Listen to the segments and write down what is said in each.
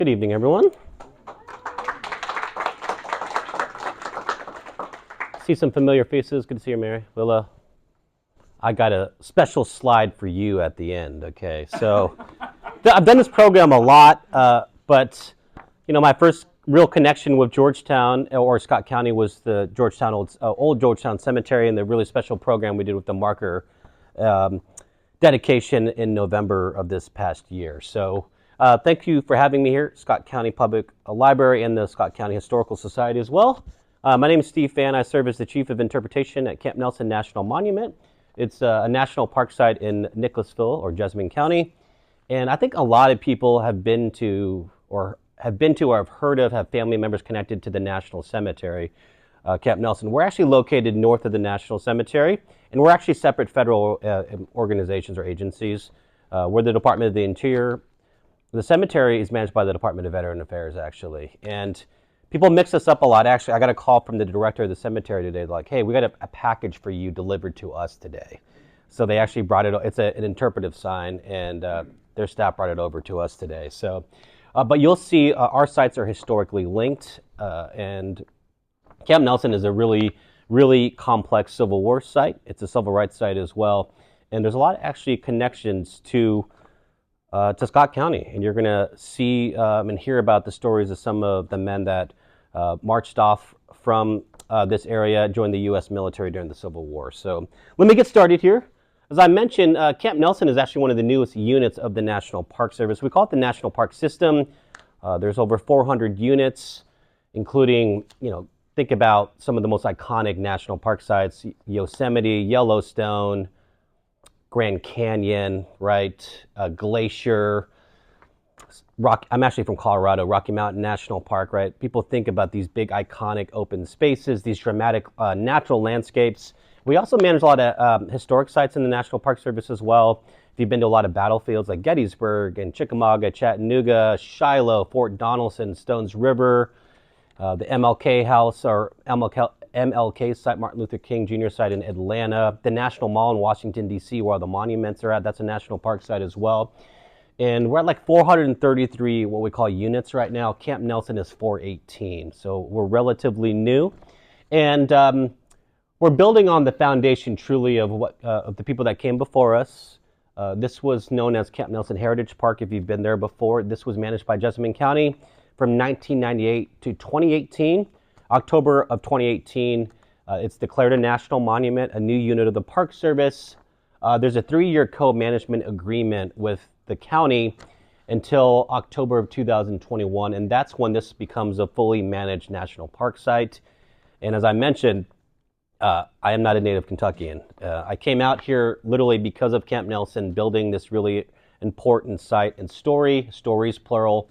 Good evening, everyone. See some familiar faces. Good to see you, Mary. Willa. I got a special slide for you at the end, okay? So I've done this program a lot, but my first real connection with Georgetown or Scott County was the old Georgetown Cemetery and the really special program we did with the marker dedication in November of this past year. So thank you for having me here, Scott County Public Library and the Scott County Historical Society as well. My name is Steve Phan. I serve as the Chief of Interpretation at Camp Nelson National Monument. It's a national park site in Nicholasville or Jessamine County. And I think a lot of people have been to or have heard of, have family members connected to the National Cemetery, Camp Nelson. We're actually located north of the National Cemetery, and we're actually separate federal organizations or agencies. We're the Department of the Interior. The cemetery is managed by the Department of Veteran Affairs, actually. And people mix us up a lot. Actually, I got a call from the director of the cemetery today, like, hey, we got a package for you delivered to us today. So they actually brought it, it's an interpretive sign, and their staff brought it over to us today. So, but you'll see our sites are historically linked, and Camp Nelson is a really, really complex Civil War site. It's a civil rights site as well. And there's a lot of actually connections to Scott County. And you're gonna see and hear about the stories of some of the men that marched off from this area, joined the U.S. military during the Civil War. So let me get started here. As I mentioned, Camp Nelson is actually one of the newest units of the National Park Service. We call it the National Park System. There's over 400 units, including, think about some of the most iconic national park sites: Yosemite, Yellowstone, Grand Canyon, right? Glacier. I'm actually from Colorado, Rocky Mountain National Park, right? People think about these big iconic open spaces, these dramatic natural landscapes. We also manage a lot of historic sites in the National Park Service as well. If you've been to a lot of battlefields like Gettysburg and Chickamauga, Chattanooga, Shiloh, Fort Donelson, Stones River, the MLK House or MLK site, Martin Luther King Jr. site in Atlanta, the National Mall in Washington, D.C., where all the monuments are at. That's a national park site as well. And we're at like 433 what we call units right now. Camp Nelson is 418, so we're relatively new. And we're building on the foundation truly of of the people that came before us. This was known as Camp Nelson Heritage Park if you've been there before. This was managed by Jessamine County from 1998 to 2018. October of 2018, it's declared a national monument, a new unit of the Park Service. There's a 3-year co-management agreement with the county until October of 2021, and that's when this becomes a fully managed national park site. And as I mentioned, I am not a native Kentuckian. I came out here literally because of Camp Nelson building this really important site and stories plural.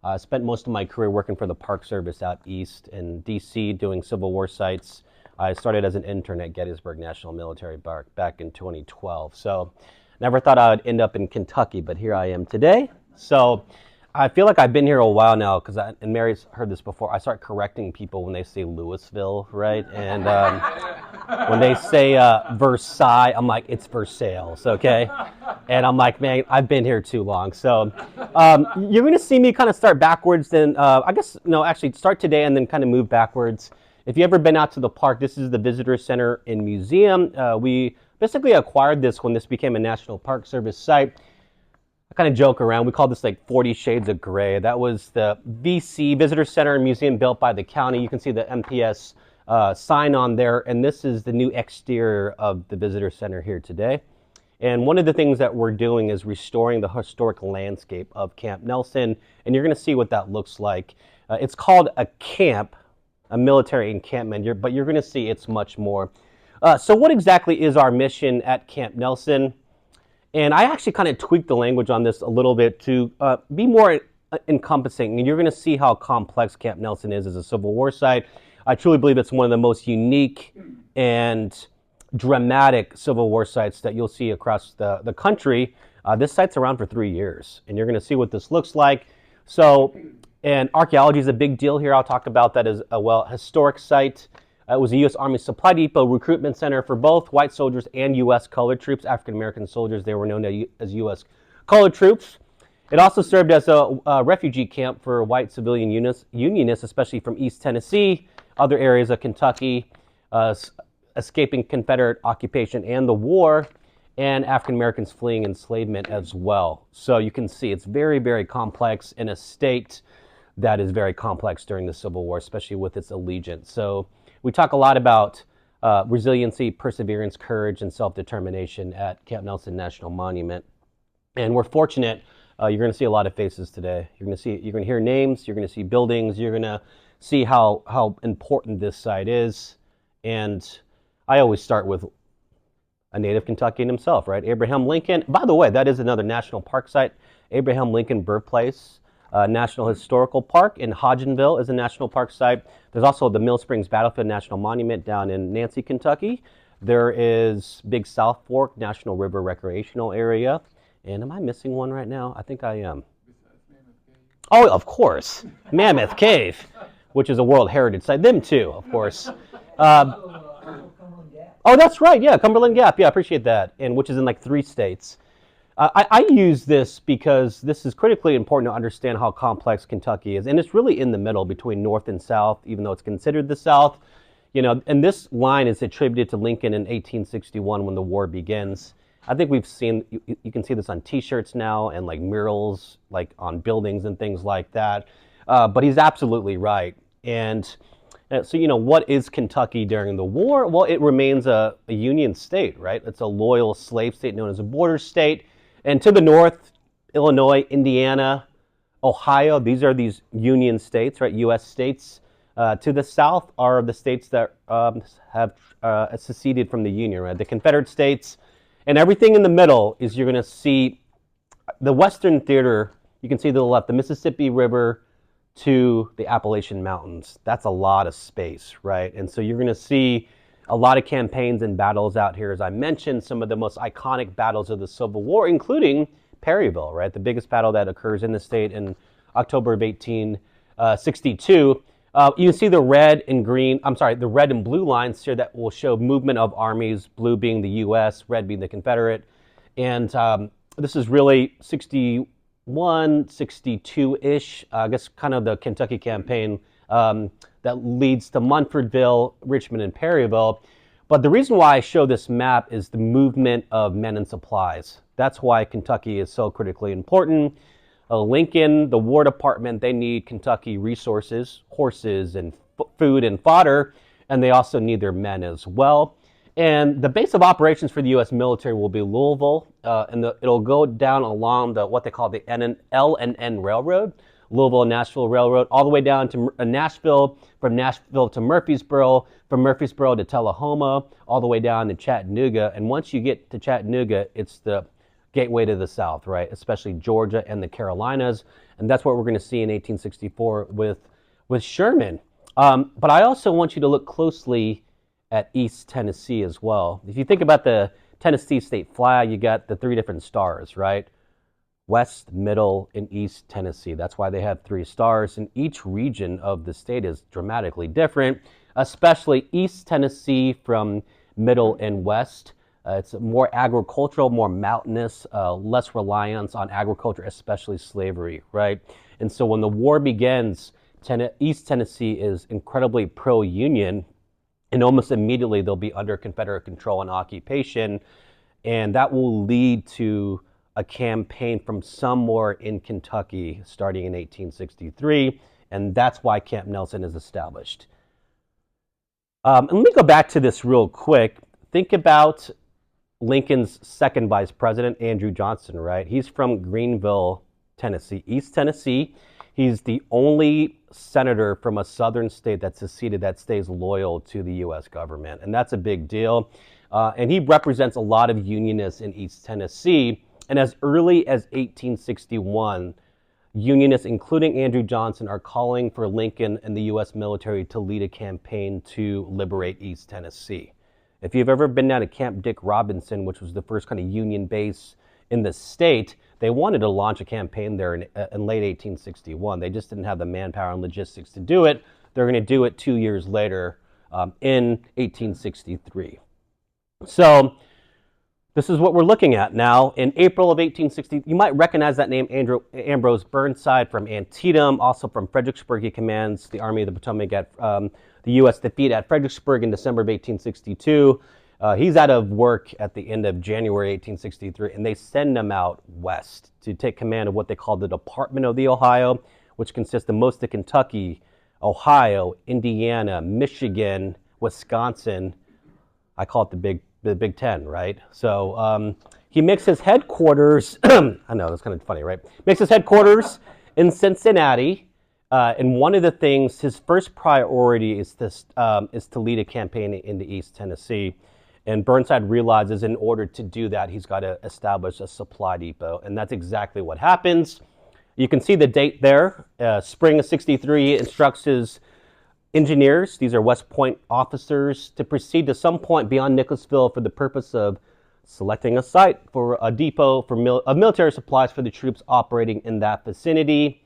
I spent most of my career working for the Park Service out east in D.C. doing Civil War sites. I started as an intern at Gettysburg National Military Park back in 2012. So never thought I would end up in Kentucky, but here I am today. So I feel like I've been here a while now because, and Mary's heard this before, I start correcting people when they say Louisville, right? And when they say Versailles, I'm like, it's Versailles, okay? And I'm like, man, I've been here too long. So you're going to see me kind of start backwards, then actually start today and then kind of move backwards. If you've ever been out to the park, this is the Visitor Center and Museum. We basically acquired this when this became a National Park Service site. I kind of joke around. We call this like 40 Shades of Gray. That was the VC, Visitor Center and Museum, built by the county. You can see the NPS sign on there. And this is the new exterior of the Visitor Center here today. And one of the things that we're doing is restoring the historic landscape of Camp Nelson. And you're going to see what that looks like. It's called a camp, a military encampment, but you're going to see it's much more. So what exactly is our mission at Camp Nelson? And I actually kind of tweaked the language on this a little bit to be more encompassing. And you're going to see how complex Camp Nelson is as a Civil War site. I truly believe it's one of the most unique and dramatic Civil War sites that you'll see across the country. This site's around for 3 years, and you're going to see what this looks like. So, and archaeology is a big deal here. I'll talk about that as a historic site. It was a U.S. Army supply depot recruitment center for both white soldiers and U.S. colored troops, African-American soldiers. They were known as U.S. colored troops. It also served as a refugee camp for white civilian Unionists, especially from East Tennessee, other areas of Kentucky, escaping Confederate occupation and the war, and African Americans fleeing enslavement as well. So you can see it's very, very complex in a state that is very complex during the Civil War, especially with its allegiance. So we talk a lot about resiliency, perseverance, courage, and self-determination at Camp Nelson National Monument. And we're fortunate. You're going to see a lot of faces today. You're going to hear names. You're going to see buildings. You're going to see how important this site is. And I always start with a native Kentuckian himself, right? Abraham Lincoln. By the way, that is another national park site. Abraham Lincoln birthplace, National Historical Park in Hodgenville is a national park site. There's also the Mill Springs Battlefield National Monument down in Nancy, Kentucky. There is Big South Fork National River Recreational Area. And am I missing one right now? I think I am. Oh, of course. Mammoth Cave, which is a World Heritage Site. Them too, of course. Oh, that's right. Yeah, Cumberland Gap. Yeah, I appreciate that. And which is in like 3 states. I use this because this is critically important to understand how complex Kentucky is. And it's really in the middle between North and South, even though it's considered the South. You know, and this line is attributed to Lincoln in 1861 when the war begins. I think we've seen, you can see this on t-shirts now and like murals like on buildings and things like that. But he's absolutely right. And so, you know, what is Kentucky during the war? Well, it remains a Union state, right? It's a loyal slave state known as a border state. And to the north, Illinois, Indiana, Ohio, these are these Union states, right? U.S. states. To the south are the states that have seceded from the Union, right? The Confederate states. And everything in the middle is you're going to see the Western Theater. You can see to the left, the Mississippi River to the Appalachian Mountains. That's a lot of space, right? And so you're going to see a lot of campaigns and battles out here. As I mentioned, some of the most iconic battles of the Civil War, including Perryville, right? The biggest battle that occurs in the state in October of 1862. You can see the red and blue lines here that will show movement of armies, blue being the U.S., red being the Confederate. And this is really 61, 62-ish, I guess kind of the Kentucky campaign that leads to Munfordville, Richmond, and Perryville. But the reason why I show this map is the movement of men and supplies. That's why Kentucky is so critically important. Lincoln, the War Department, they need Kentucky resources, horses and food and fodder, and they also need their men as well. And the base of operations for the U.S. military will be Louisville, and it'll go down along what they call the L&N Railroad, Louisville and Nashville Railroad, all the way down to Nashville, from Nashville to Murfreesboro, from Murfreesboro to Tullahoma, all the way down to Chattanooga. And once you get to Chattanooga, it's the gateway to the South, right? Especially Georgia and the Carolinas. And that's what we're going to see in 1864 with Sherman. But I also want you to look closely at East Tennessee as well. If you think about the Tennessee state flag, you got the 3 different stars, right? West, Middle, and East Tennessee. That's why they have 3 stars. And each region of the state is dramatically different, especially East Tennessee from Middle and West. It's more agricultural, more mountainous, less reliance on agriculture, especially slavery, right? And so when the war begins, East Tennessee is incredibly pro-Union, and almost immediately they'll be under Confederate control and occupation, and that will lead to a campaign from somewhere in Kentucky starting in 1863, and that's why Camp Nelson is established. And let me go back to this real quick. Think about Lincoln's second vice president, Andrew Johnson, right? He's from Greenville, Tennessee, East Tennessee. He's the only senator from a southern state that's seceded that stays loyal to the U.S. government, and that's a big deal. And he represents a lot of Unionists in East Tennessee. And as early as 1861, Unionists, including Andrew Johnson, are calling for Lincoln and the U.S. military to lead a campaign to liberate East Tennessee. If you've ever been down to Camp Dick Robinson, which was the first kind of Union base in the state, they wanted to launch a campaign there in late 1861. They just didn't have the manpower and logistics to do it. They're going to do it 2 years later in 1863. So This is what we're looking at now. In April of 1860, you might recognize that name, Ambrose Burnside, from Antietam, also from Fredericksburg. He commands the Army of the Potomac at the U.S. defeat at Fredericksburg in December of 1862. He's out of work at the end of January 1863, and they send him out west to take command of what they call the Department of the Ohio, which consists of most of Kentucky, Ohio, Indiana, Michigan, Wisconsin. I call it the Big Ten, right? So he makes his headquarters, I know, that's kind of funny, right? Makes his headquarters in Cincinnati. And one of the things, his first priority is to lead a campaign into East Tennessee. And Burnside realizes in order to do that, he's got to establish a supply depot. And that's exactly what happens. You can see the date there. Spring of 63, he instructs his engineers, these are West Point officers, to proceed to some point beyond Nicholasville for the purpose of selecting a site for a depot for military supplies for the troops operating in that vicinity.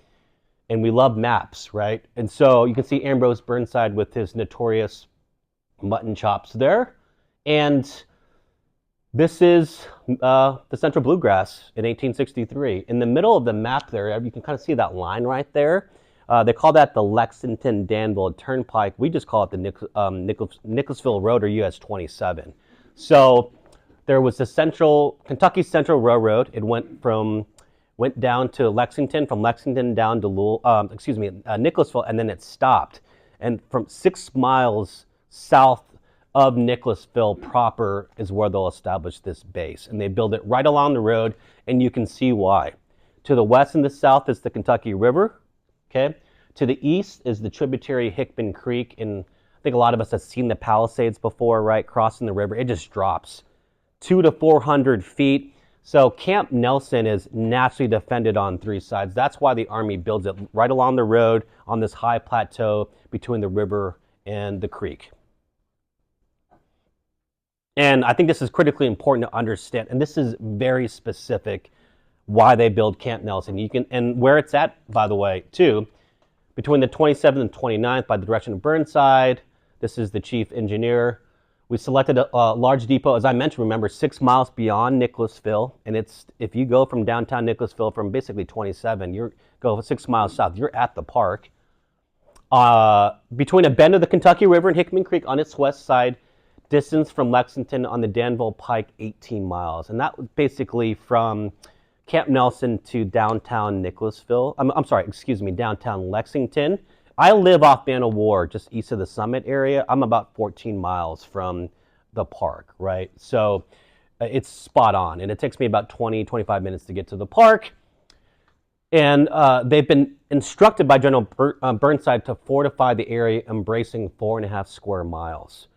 And we love maps, right? And so you can see Ambrose Burnside with his notorious mutton chops there. And this is the Central Bluegrass in 1863. In the middle of the map there, you can kind of see that line right there. They call that the Lexington-Danville Turnpike. We just call it the Nicholasville Road, or US 27. So there was the Kentucky Central Railroad. It went down to Lexington, from Lexington down to Nicholasville, and then it stopped. And from 6 miles south of Nicholasville proper is where they'll establish this base. And they build it right along the road, and you can see why. To the west and the south is the Kentucky River. Okay. To the east is the tributary Hickman Creek, and I think a lot of us have seen the Palisades before, right? Crossing the river, it just drops 200 to 400 feet. So Camp Nelson is naturally defended on 3 sides. That's why the Army builds it right along the road on this high plateau between the river and the creek. And I think this is critically important to understand, and this is very specific why they build Camp Nelson. And where it's at, by the way, too, between the 27th and 29th by the direction of Burnside. This is the chief engineer. We selected a large depot, as I mentioned, remember, 6 miles beyond Nicholasville. And if you go from downtown Nicholasville from basically 27, you go 6 miles south, you're at the park. Between a bend of the Kentucky River and Hickman Creek on its west side, distance from Lexington on the Danville Pike, 18 miles. And that was basically from Camp Nelson to downtown Nicholasville. Downtown Lexington. I live off Man of War, just east of the Summit area. I'm about 14 miles from the park, right? So it's spot on. And it takes me about 25 minutes to get to the park. And they've been instructed by General Burnside to fortify the area, embracing 4.5 square miles.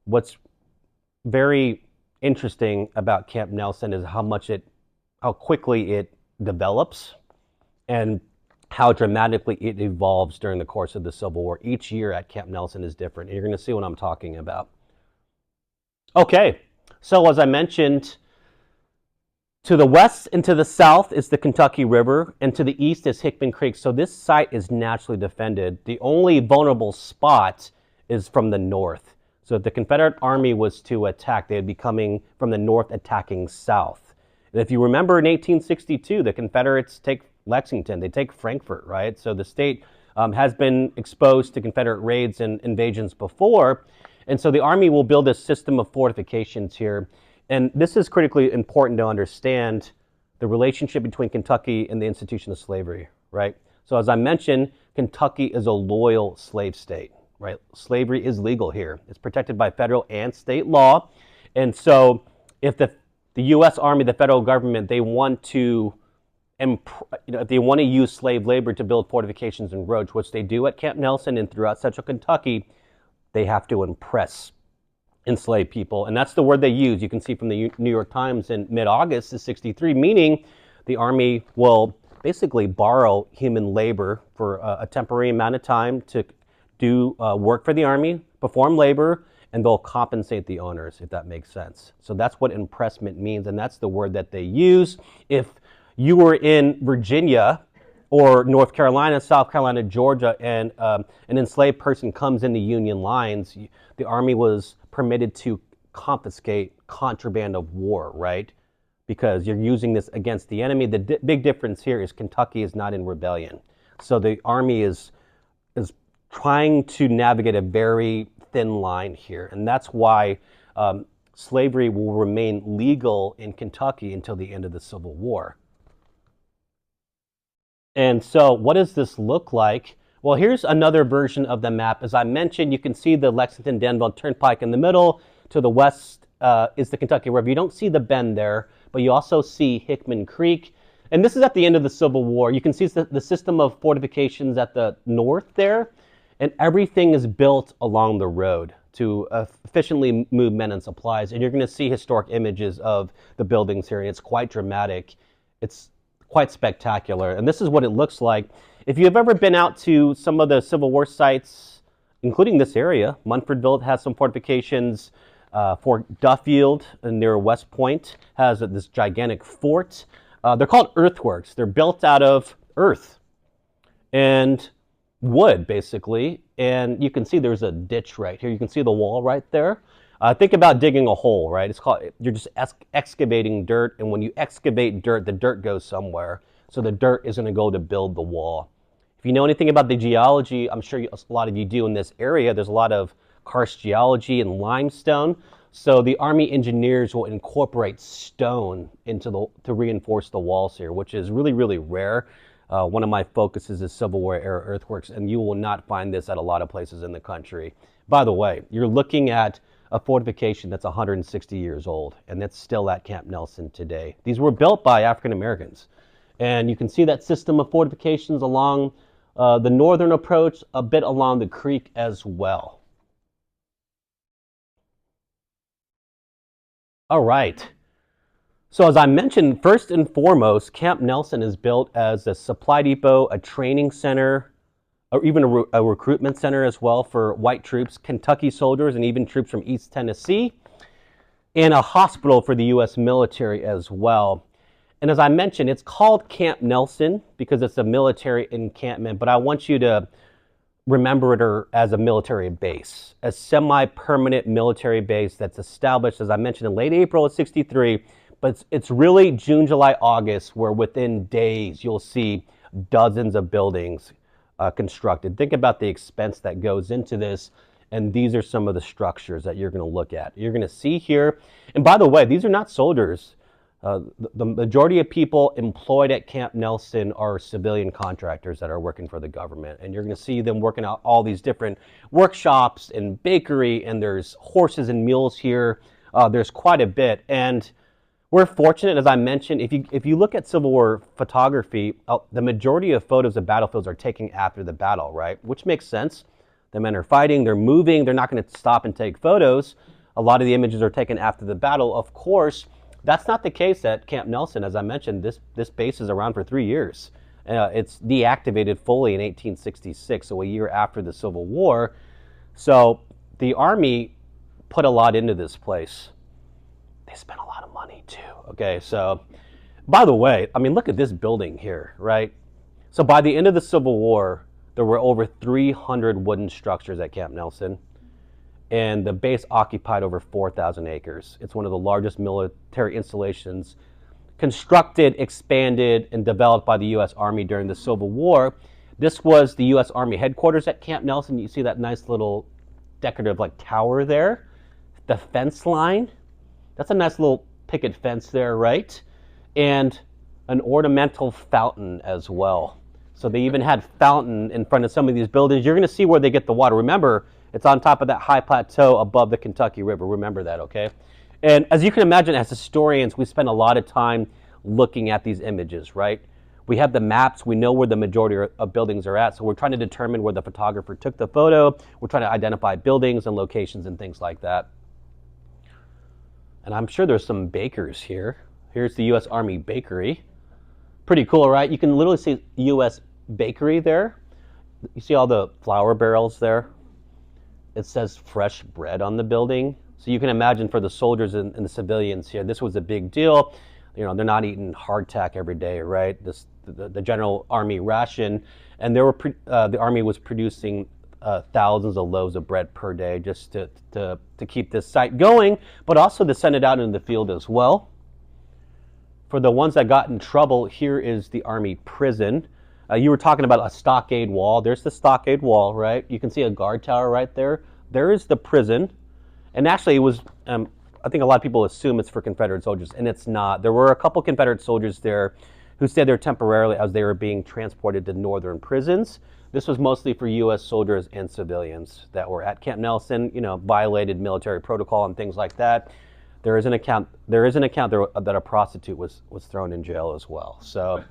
What's very interesting about Camp Nelson is how quickly it develops and how dramatically it evolves during the course of the Civil War. Each year at Camp Nelson is different. And you're going to see what I'm talking about. Okay, so as I mentioned, to the west and to the south is the Kentucky River, and to the east is Hickman Creek. So this site is naturally defended. The only vulnerable spot is from the north. So if the Confederate Army was to attack, they'd be coming from the north, attacking south. And if you remember in 1862, the Confederates take Lexington, they take Frankfort, right? So the state has been exposed to Confederate raids and invasions before. And so the Army will build a system of fortifications here. And this is critically important to understand the relationship between Kentucky and the institution of slavery, right? So as I mentioned, Kentucky is a loyal slave state, right? Slavery is legal here. It's protected by federal and state law. And so if the U.S. Army, the federal government, they want to if they want to use slave labor to build fortifications and roads, which they do at Camp Nelson and throughout central Kentucky, they have to impress enslaved people. And that's the word they use. You can see from the New York Times in mid-August of 63, meaning the Army will basically borrow human labor for a temporary amount of time to do work for the Army, perform labor, and they'll compensate the owners, if that makes sense. So that's what impressment means, and that's the word that they use. If you were in Virginia or North Carolina, South Carolina, Georgia, and an enslaved person comes into Union lines, the Army was permitted to confiscate contraband of war, right? Because you're using this against the enemy. The big difference here is Kentucky is not in rebellion. So the Army is trying to navigate a very thin line here. And that's why slavery will remain legal in Kentucky until the end of the Civil War. And so what does this look like? Well, here's another version of the map. As I mentioned, you can see the Lexington-Danville Turnpike in the middle. To the west is the Kentucky River. You don't see the bend there, but you also see Hickman Creek. And this is at the end of the Civil War. You can see the system of fortifications at the north there, and everything is built along the road to efficiently move men and supplies. And you're going to see historic images of the buildings here, and it's quite dramatic. It's quite spectacular. And this is what it looks like. If you've ever been out to some of the Civil War sites, including this area, Munfordville has some fortifications. Fort Duffield near West Point has this gigantic fort. They're called earthworks. They're built out of earth and wood, basically. And you can see there's a ditch right here. You can see the wall right there. Think about digging a hole, right? It's called, you're just excavating dirt. And when you excavate dirt, the dirt goes somewhere. So the dirt is going to go to build the wall. If you know anything about the geology, I'm sure a lot of you do in this area, there's a lot of karst geology and limestone. So the Army engineers will incorporate stone into to reinforce the walls here, which is really, really rare. One of my focuses is Civil War era earthworks, and you will not find this at a lot of places in the country. By the way, you're looking at a fortification that's 160 years old, and that's still at Camp Nelson today. These were built by African Americans. And you can see that system of fortifications along the northern approach, a bit along the creek as well. All right. So as I mentioned, first and foremost, Camp Nelson is built as a supply depot, a training center, or even a recruitment center as well for white troops, Kentucky soldiers, and even troops from East Tennessee, and a hospital for the U.S. military as well. And as I mentioned, it's called Camp Nelson because it's a military encampment, but I want you to remember it as a military base, a semi-permanent military base that's established, as I mentioned, in late April of '63, but it's really June, July, August, where within days you'll see dozens of buildings constructed. Think about the expense that goes into this, and these are some of the structures that you're going to look at. You're going to see here, and by the way, these are not soldiers. The majority of people employed at Camp Nelson are civilian contractors that are working for the government. And you're going to see them working out all these different workshops and bakery, and there's horses and mules here. There's quite a bit. And we're fortunate, as I mentioned, if you look at Civil War photography, the majority of photos of battlefields are taken after the battle, right? Which makes sense. The men are fighting, they're moving, they're not going to stop and take photos. A lot of the images are taken after the battle, of course. That's not the case at Camp Nelson. As I mentioned, this base is around for 3 years. It's deactivated fully in 1866, so a year after the Civil War. So the Army put a lot into this place. They spent a lot of money too. Okay, so by the way, I mean, look at this building here, right? So by the end of the Civil War, there were over 300 wooden structures at Camp Nelson. And the base occupied over 4,000 acres. It's one of the largest military installations constructed, expanded, and developed by the U.S. Army during the Civil War. This was the U.S. Army headquarters at Camp Nelson. You see that nice little decorative tower there. The fence line, that's a nice little picket fence there, right? And an ornamental fountain as well. So they even had fountain in front of some of these buildings. You're going to see where they get the water. Remember, it's on top of that high plateau above the Kentucky River. Remember that, okay? And as you can imagine, as historians, we spend a lot of time looking at these images, right? We have the maps. We know where the majority of buildings are at. So we're trying to determine where the photographer took the photo. We're trying to identify buildings and locations and things like that. And I'm sure there's some bakers here. Here's the U.S. Army Bakery. Pretty cool, right? You can literally see U.S. Bakery there. You see all the flour barrels there? It says fresh bread on the building. So you can imagine for the soldiers and the civilians here, this was a big deal. You know, they're not eating hardtack every day, right? The general Army ration. And the Army was producing thousands of loaves of bread per day just to keep this site going, but also to send it out into the field as well. For the ones that got in trouble, here is the Army prison. You were talking about a stockade wall. There's the stockade wall, right? You can see a guard tower right there. There is the prison. And actually, it was, I think a lot of people assume it's for Confederate soldiers, and it's not. There were a couple Confederate soldiers there who stayed there temporarily as they were being transported to northern prisons. This was mostly for U.S. soldiers and civilians that were at Camp Nelson, violated military protocol and things like that. There is an account there that a prostitute was thrown in jail as well. So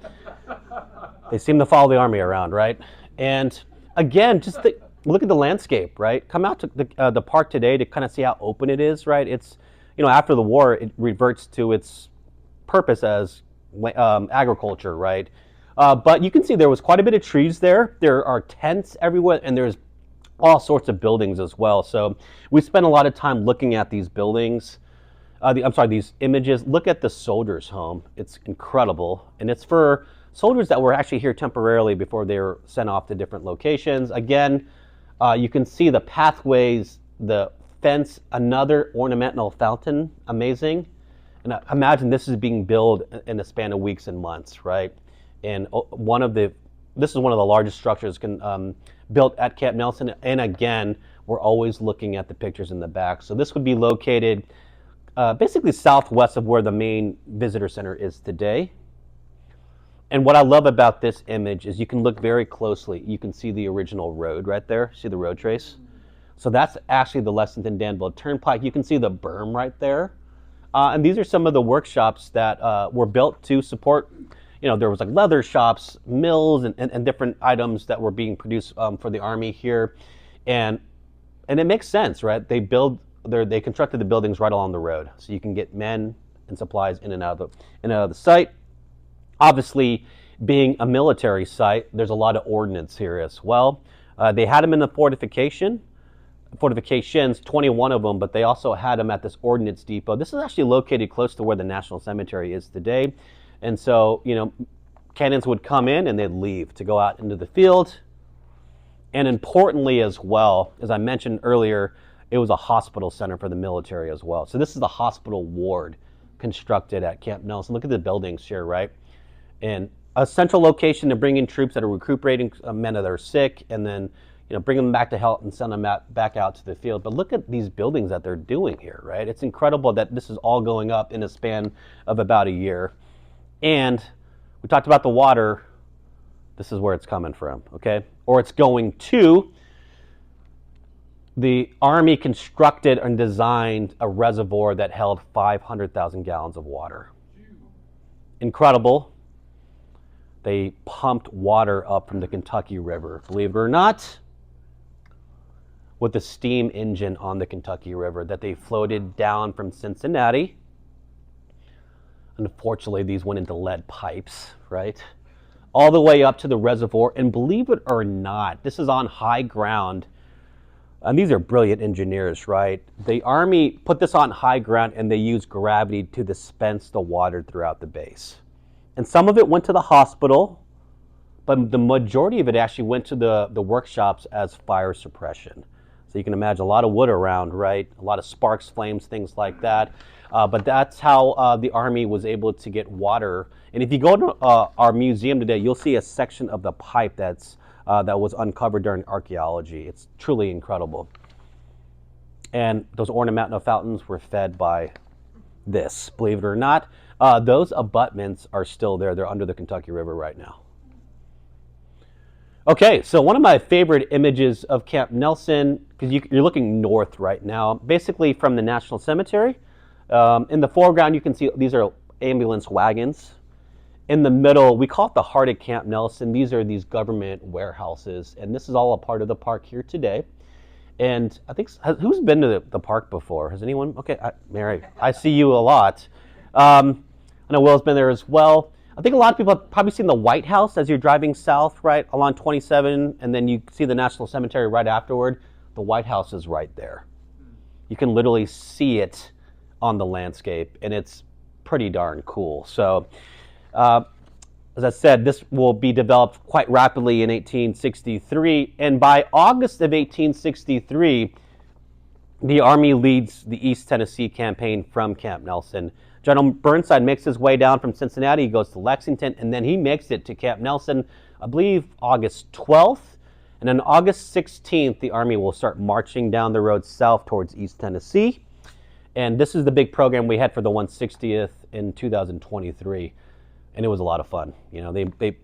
they seem to follow the Army around, right? And again, just look at the landscape, right? Come out to the park today to kind of see how open it is, right? It's, after the war, it reverts to its purpose as agriculture, right? But you can see there was quite a bit of trees there. There are tents everywhere, and there's all sorts of buildings as well. So we spent a lot of time looking at these buildings. These images. Look at the soldiers' home. It's incredible. And it's for soldiers that were actually here temporarily before they were sent off to different locations. Again, you can see the pathways, the fence, another ornamental fountain. Amazing. And imagine this is being built in the span of weeks and months, right? And this is one of the largest structures built at Camp Nelson. And again, we're always looking at the pictures in the back. So this would be located basically southwest of where the main visitor center is today. And what I love about this image is you can look very closely. You can see the original road right there. See the road trace? So that's actually the Lexington Danville Turnpike. You can see the berm right there. And these are some of the workshops that were built to support, there was like leather shops, mills, and different items that were being produced for the Army here. And it makes sense, right? They constructed the buildings right along the road, so you can get men and supplies in and out of the site. Obviously, being a military site, there's a lot of ordnance here as well. They had them in the fortifications, 21 of them, but they also had them at this ordnance depot. This is actually located close to where the National Cemetery is today. And so, cannons would come in and they'd leave to go out into the field. And importantly as well, as I mentioned earlier, it was a hospital center for the military as well. So this is the hospital ward constructed at Camp Nelson. Look at the buildings here, right? And a central location to bring in troops that are recuperating men that are sick, and then bring them back to health and send them back out to the field. But look at these buildings that they're doing here, right? It's incredible that this is all going up in a span of about a year. And we talked about the water. This is where it's coming from, okay? Or it's going to. The Army constructed and designed a reservoir that held 500,000 gallons of water. Incredible. They pumped water up from the Kentucky River, believe it or not, with a steam engine on the Kentucky River that they floated down from Cincinnati. Unfortunately, these went into lead pipes, right? All the way up to the reservoir. And believe it or not, this is on high ground. And these are brilliant engineers, right? The Army put this on high ground and they used gravity to dispense the water throughout the base. And some of it went to the hospital, but the majority of it actually went to the workshops as fire suppression. So you can imagine a lot of wood around, right? A lot of sparks, flames, things like that. But that's how the Army was able to get water. And if you go to our museum today, you'll see a section of the pipe that was uncovered during archaeology. It's truly incredible. And those ornamental fountains were fed by this, believe it or not. Those abutments are still there. They're under the Kentucky River right now. Okay, so one of my favorite images of Camp Nelson, because you're looking north right now, basically from the National Cemetery. In the foreground, you can see these are ambulance wagons. In the middle, we call it the heart of Camp Nelson. These are these government warehouses, and this is all a part of the park here today. And I think, who's been to the park before? Has anyone? Okay, Mary, I see you a lot. I know Will's been there as well. I think a lot of people have probably seen the White House as you're driving south, right, along 27, and then you see the National Cemetery right afterward. The White House is right there. You can literally see it on the landscape, and it's pretty darn cool. So as I said, this will be developed quite rapidly in 1863. And by August of 1863, the Army leads the East Tennessee campaign from Camp Nelson. General Burnside makes his way down from Cincinnati. He goes to Lexington, and then he makes it to Camp Nelson, I believe, August 12th. And on August 16th, the Army will start marching down the road south towards East Tennessee. And this is the big program we had for the 160th in 2023. And it was a lot of fun. You know,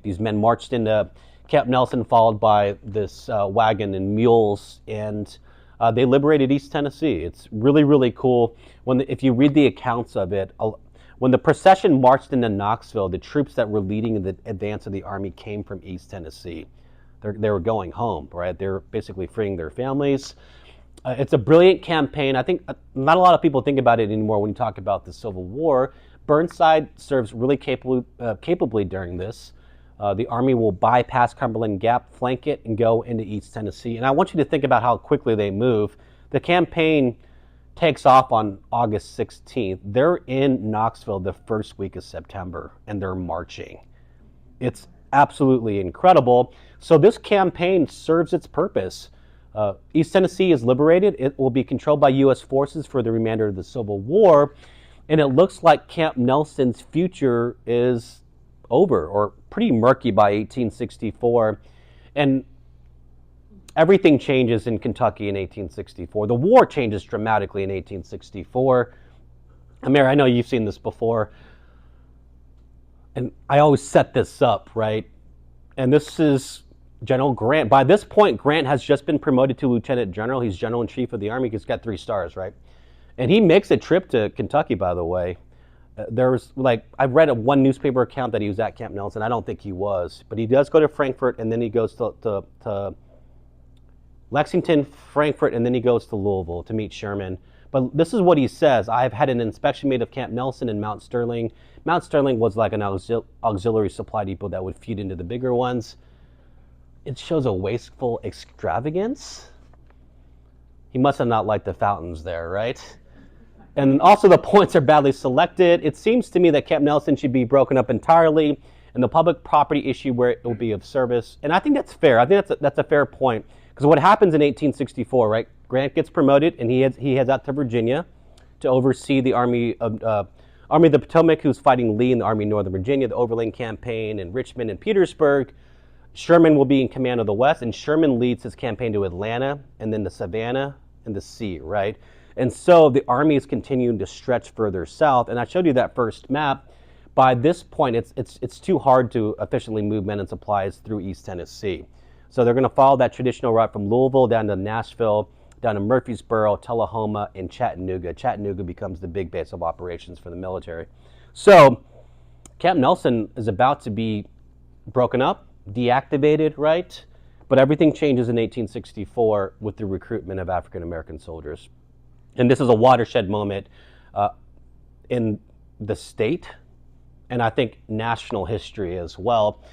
these men marched into Camp Nelson, followed by this wagon and mules, and they liberated East Tennessee. It's really, really cool. If you read the accounts of it, when the procession marched into Knoxville, the troops that were leading the advance of the Army came from East Tennessee. They were going home, right? They were basically freeing their families. It's a brilliant campaign. I think not a lot of people think about it anymore when you talk about the Civil War. Burnside serves really capably during this. The Army will bypass Cumberland Gap, flank it, and go into East Tennessee. And I want you to think about how quickly they move. The campaign takes off on August 16th. They're in Knoxville the first week of September, and they're marching. It's absolutely incredible. So this campaign serves its purpose. East Tennessee is liberated. It will be controlled by U.S. forces for the remainder of the Civil War. And it looks like Camp Nelson's future is over, or pretty murky by 1864. And everything changes in Kentucky in 1864. The war changes dramatically in 1864. Amir, I know you've seen this before. And I always set this up, right? And this is General Grant. By this point, Grant has just been promoted to Lieutenant General. He's General in Chief of the Army. He's got 3 stars, right? And he makes a trip to Kentucky, by the way. There was, I've read one newspaper account that he was at Camp Nelson. I don't think he was. But he does go to Frankfort, and then he goes to Lexington, Frankfort, and then he goes to Louisville to meet Sherman. But this is what he says. I've had an inspection made of Camp Nelson and Mount Sterling. Mount Sterling was like an auxiliary supply depot that would feed into the bigger ones. It shows a wasteful extravagance. He must have not liked the fountains there, right? And also the points are badly selected. It seems to me that Camp Nelson should be broken up entirely and the public property issue where it will be of service. And I think that's fair. I think that's a fair point. Because what happens in 1864, right? Grant gets promoted and he heads out to Virginia to oversee the Army of the Potomac, who's fighting Lee in the Army of Northern Virginia, the Overland Campaign in Richmond and Petersburg. Sherman will be in command of the West, and Sherman leads his campaign to Atlanta and then to Savannah and the sea, right? And so the Army is continuing to stretch further south. And I showed you that first map. By this point, it's too hard to efficiently move men and supplies through East Tennessee. So they're going to follow that traditional route from Louisville down to Nashville, down to Murfreesboro, Tullahoma, and Chattanooga. Chattanooga becomes the big base of operations for the military. So Camp Nelson is about to be broken up, deactivated, right? But everything changes in 1864 with the recruitment of African American soldiers. And this is a watershed moment in the state, and I think national history as well.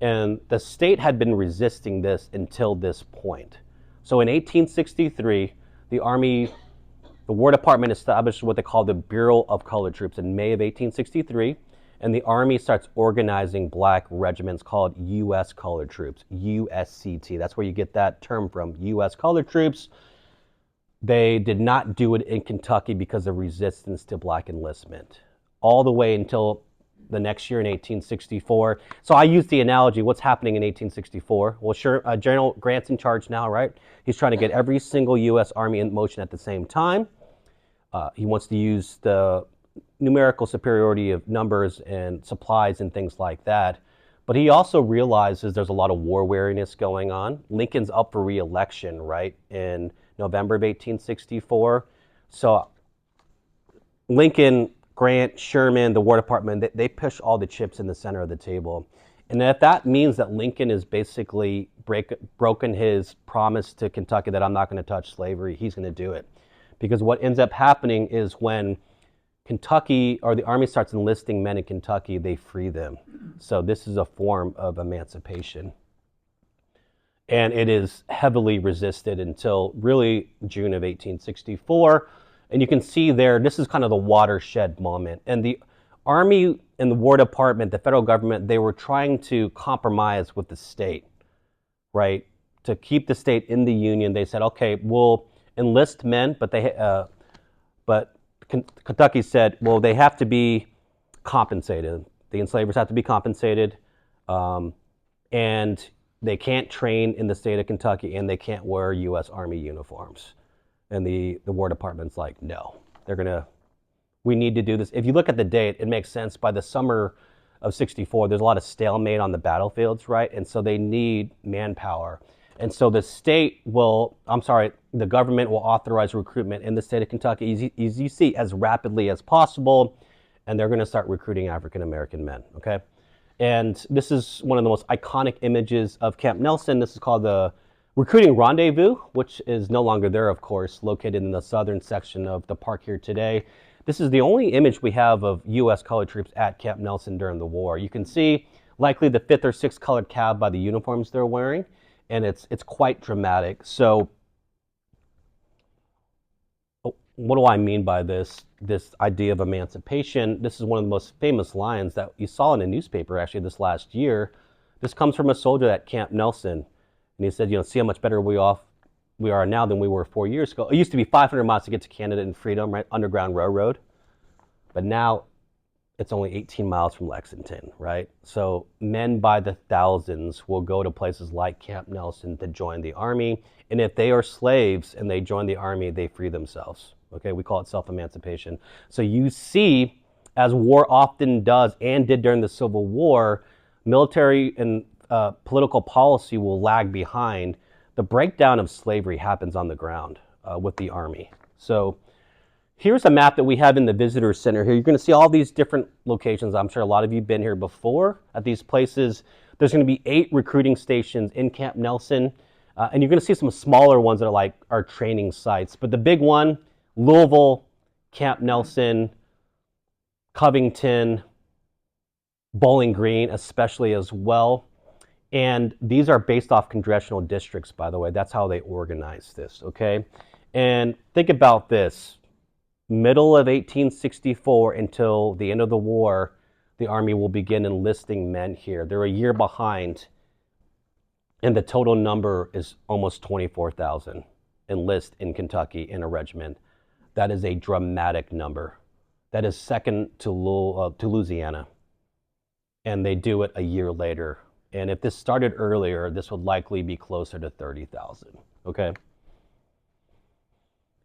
And the state had been resisting this until this point. So in 1863, the Army, the War Department established what they call the Bureau of Colored Troops in May of 1863. And the Army starts organizing black regiments called U.S. Colored Troops, USCT. That's where you get that term from, U.S. Colored Troops. They did not do it in Kentucky because of resistance to black enlistment, all the way until the next year in 1864. So I use the analogy, what's happening in 1864? Well, sure, General Grant's in charge now, right? He's trying to get every single U.S. Army in motion at the same time. He wants to use the numerical superiority of numbers and supplies and things like that. But he also realizes there's a lot of war weariness going on. Lincoln's up for re-election, right, in November of 1864. So Lincoln, Grant, Sherman, the War Department, they push all the chips in the center of the table. And if that means that Lincoln is basically broken his promise to Kentucky that I'm not going to touch slavery, he's going to do it. Because what ends up happening is when Kentucky, or the Army starts enlisting men in Kentucky, they free them. So this is a form of emancipation. And it is heavily resisted until really June of 1864. And you can see there, this is kind of the watershed moment. And the Army and the War Department, the federal government, they were trying to compromise with the state, right? To keep the state in the Union, they said, okay, we'll enlist men, but Kentucky said, well, they have to be compensated. The enslavers have to be compensated, and they can't train in the state of Kentucky, and they can't wear U.S. Army uniforms. And the War Department's like, no, we need to do this. If you look at the date, it makes sense. By the summer of '64, there's a lot of stalemate on the battlefields, right? And so they need manpower. And so the government will authorize recruitment in the state of Kentucky, as you see, as rapidly as possible. And they're going to start recruiting African-American men, okay? And this is one of the most iconic images of Camp Nelson. This is called the Recruiting Rendezvous, which is no longer there, of course, located in the southern section of the park here today. This is the only image we have of U.S. colored troops at Camp Nelson during the war. You can see likely the 5th or 6th colored cav by the uniforms they're wearing, and it's quite dramatic. So what do I mean by this idea of emancipation? This is one of the most famous lines that you saw in a newspaper actually this last year. This comes from a soldier at Camp Nelson, and he said, see how much better we are now than we were 4 years ago. It used to be 500 miles to get to Canada in freedom, right? Underground Railroad. But now it's only 18 miles from Lexington, right? So men by the thousands will go to places like Camp Nelson to join the Army. And if they are slaves and they join the Army, they free themselves. Okay, we call it self-emancipation. So you see, as war often does and did during the Civil War, military and political policy will lag behind. The breakdown of slavery happens on the ground with the Army. So here's a map that we have in the visitor center here. You're going to see all these different locations. I'm sure a lot of you have been here before at these places. There's going to be 8 recruiting stations in Camp Nelson. And you're going to see some smaller ones that are our training sites. But the big one, Louisville, Camp Nelson, Covington, Bowling Green especially as well. And these are based off congressional districts, by the way. That's how they organize this, okay? And think about this. Middle of 1864 until the end of the war, the Army will begin enlisting men here. They're a year behind, and the total number is almost 24,000 enlist in Kentucky in a regiment. That is a dramatic number. That is second to Louisiana. And they do it a year later. And if this started earlier, this would likely be closer to 30,000, okay?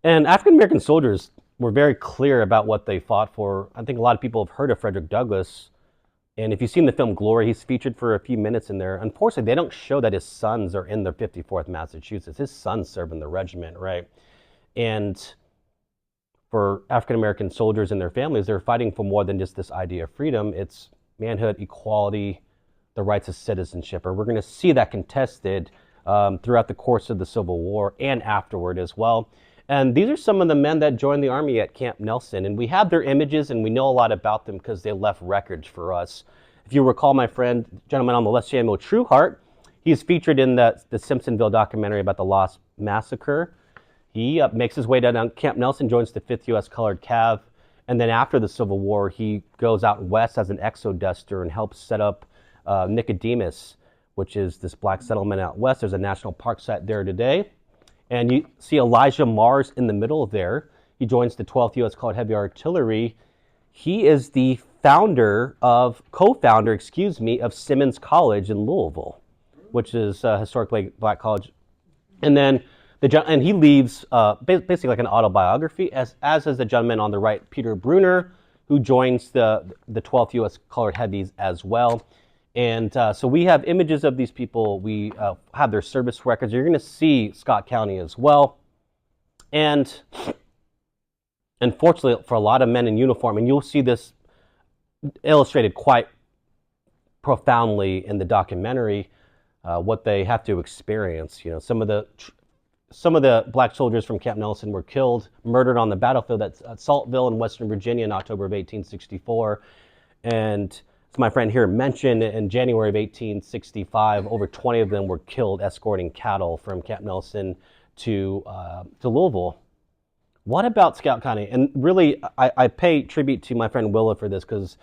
And African-American soldiers were very clear about what they fought for. I think a lot of people have heard of Frederick Douglass. And if you've seen the film Glory, he's featured for a few minutes in there. Unfortunately, they don't show that his sons are in the 54th Massachusetts. His sons serve in the regiment, right? And for African-American soldiers and their families, they're fighting for more than just this idea of freedom. It's manhood, equality, the rights of citizenship. Or we're going to see that contested throughout the course of the Civil War and afterward as well. And these are some of the men that joined the Army at Camp Nelson. And we have their images and we know a lot about them because they left records for us. If you recall my friend, gentleman on the left, Samuel Trueheart, he's featured in the Simpsonville documentary about the Lost Massacre. He makes his way down Camp Nelson, joins the 5th U.S. Colored Cav. And then after the Civil War, he goes out west as an exoduster and helps set up Nicodemus, which is this black settlement out west. There's a national park site there today. And you see Elijah Mars in the middle there. He joins the 12th U.S. Colored Heavy Artillery. He is the co-founder, of Simmons College in Louisville, which is a historically black college. And then he leaves basically like an autobiography, as is the gentleman on the right, Peter Bruner, who joins the 12th U.S. Colored Heavies as well. And so we have images of these people. We have their service records. You're going to see Scott County as well. And unfortunately, for a lot of men in uniform, and you'll see this illustrated quite profoundly in the documentary, what they have to experience. Some of the black soldiers from Camp Nelson were murdered on the battlefield at Saltville in Western Virginia in October of 1864. And as my friend here mentioned, in January of 1865, over 20 of them were killed escorting cattle from Camp Nelson to Louisville, What about Scott County? And really, I pay tribute to my friend Willa for this because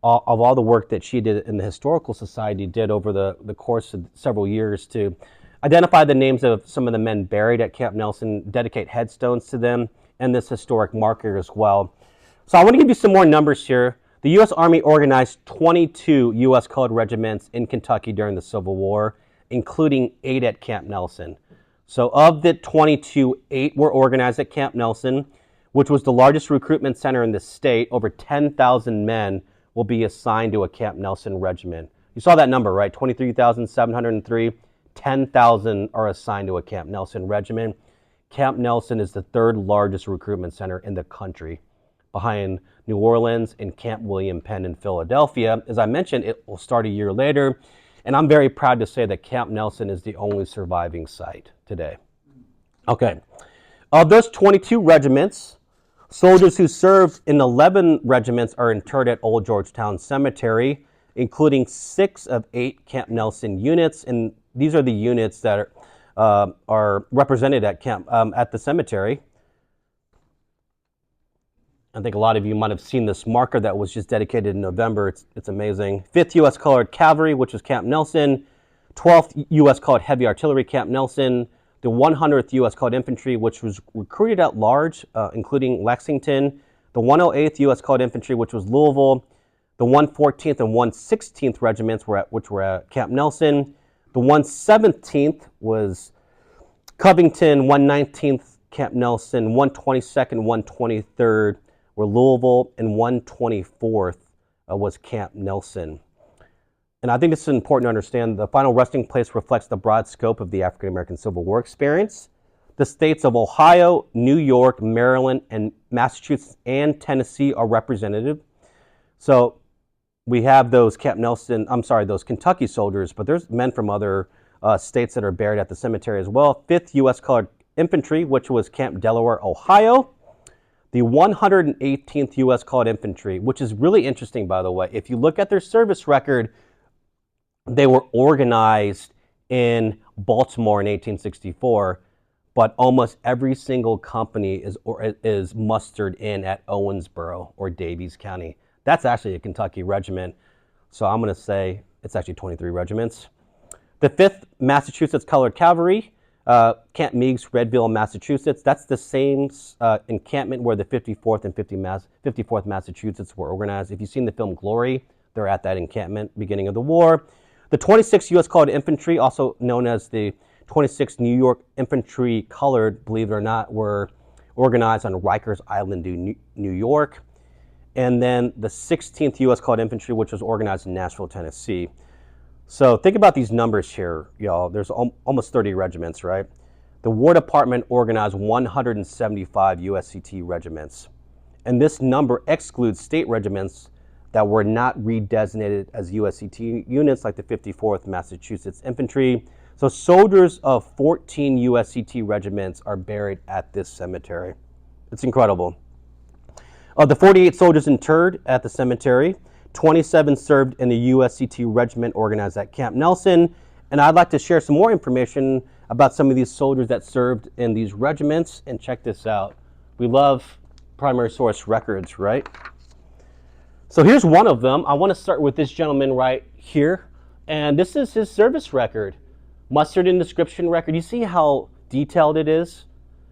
of all the work that she did in the Historical Society did over the course of several years to identify the names of some of the men buried at Camp Nelson, dedicate headstones to them, and this historic marker as well. So I want to give you some more numbers here. The U.S. Army organized 22 U.S. colored regiments in Kentucky during the Civil War, including 8 at Camp Nelson. So of the 22, 8 were organized at Camp Nelson, which was the largest recruitment center in the state. Over 10,000 men will be assigned to a Camp Nelson regiment. You saw that number, right? 23,703. 10,000 are assigned to a Camp Nelson regiment. Camp Nelson is the 3rd largest recruitment center in the country, behind New Orleans and Camp William Penn in Philadelphia. As I mentioned, it will start a year later, and I'm very proud to say that Camp Nelson is the only surviving site today. Okay, of those 22 regiments, soldiers who served in 11 regiments are interred at Old Georgetown Cemetery, including 6 of 8 Camp Nelson units, and these are the units that are represented at at the cemetery. I think a lot of you might have seen this marker that was just dedicated in November. It's amazing. 5th U.S. Colored Cavalry, which was Camp Nelson. 12th U.S. Colored Heavy Artillery, Camp Nelson. The 100th U.S. Colored Infantry, which was recruited at large, including Lexington. The 108th U.S. Colored Infantry, which was Louisville. The 114th and 116th regiments, which were at Camp Nelson. The 117th was Covington. 119th, Camp Nelson. 122nd, 123rd were Louisville, and 124th was Camp Nelson. And I think this is important to understand. The final resting place reflects the broad scope of the African American Civil War experience. The states of Ohio, New York, Maryland, and Massachusetts and Tennessee are representative. So we have those those Kentucky soldiers, but there's men from other states that are buried at the cemetery as well. 5th U.S. Colored Infantry, which was Camp Delaware, Ohio. The 118th U.S. Colored Infantry, which is really interesting, by the way. If you look at their service record, they were organized in Baltimore in 1864, but almost every single company is mustered in at Owensboro or Daviess County. That's actually a Kentucky regiment, so I'm going to say it's actually 23 regiments. The 5th Massachusetts Colored Cavalry, Camp Meigs, Redville, Massachusetts. That's the same encampment where the 54th and 54th Massachusetts were organized. If you've seen the film Glory, they're at that encampment beginning of the war. The 26th U.S. Colored Infantry, also known as the 26th New York Infantry Colored, believe it or not, were organized on Rikers Island, New York. And then the 16th U.S. Colored Infantry, which was organized in Nashville, Tennessee. So think about these numbers here, y'all. There's almost 30 regiments, right? The War Department organized 175 USCT regiments. And this number excludes state regiments that were not redesignated as USCT units, like the 54th Massachusetts Infantry. So soldiers of 14 USCT regiments are buried at this cemetery. It's incredible. Of the 48 soldiers interred at the cemetery, 27 served in the USCT regiment organized at Camp Nelson. And I'd like to share some more information about some of these soldiers that served in these regiments. And check this out. We love primary source records, right? So here's one of them. I want to start with this gentleman right here. And this is his service record. Mustered and description record. You see how detailed it is?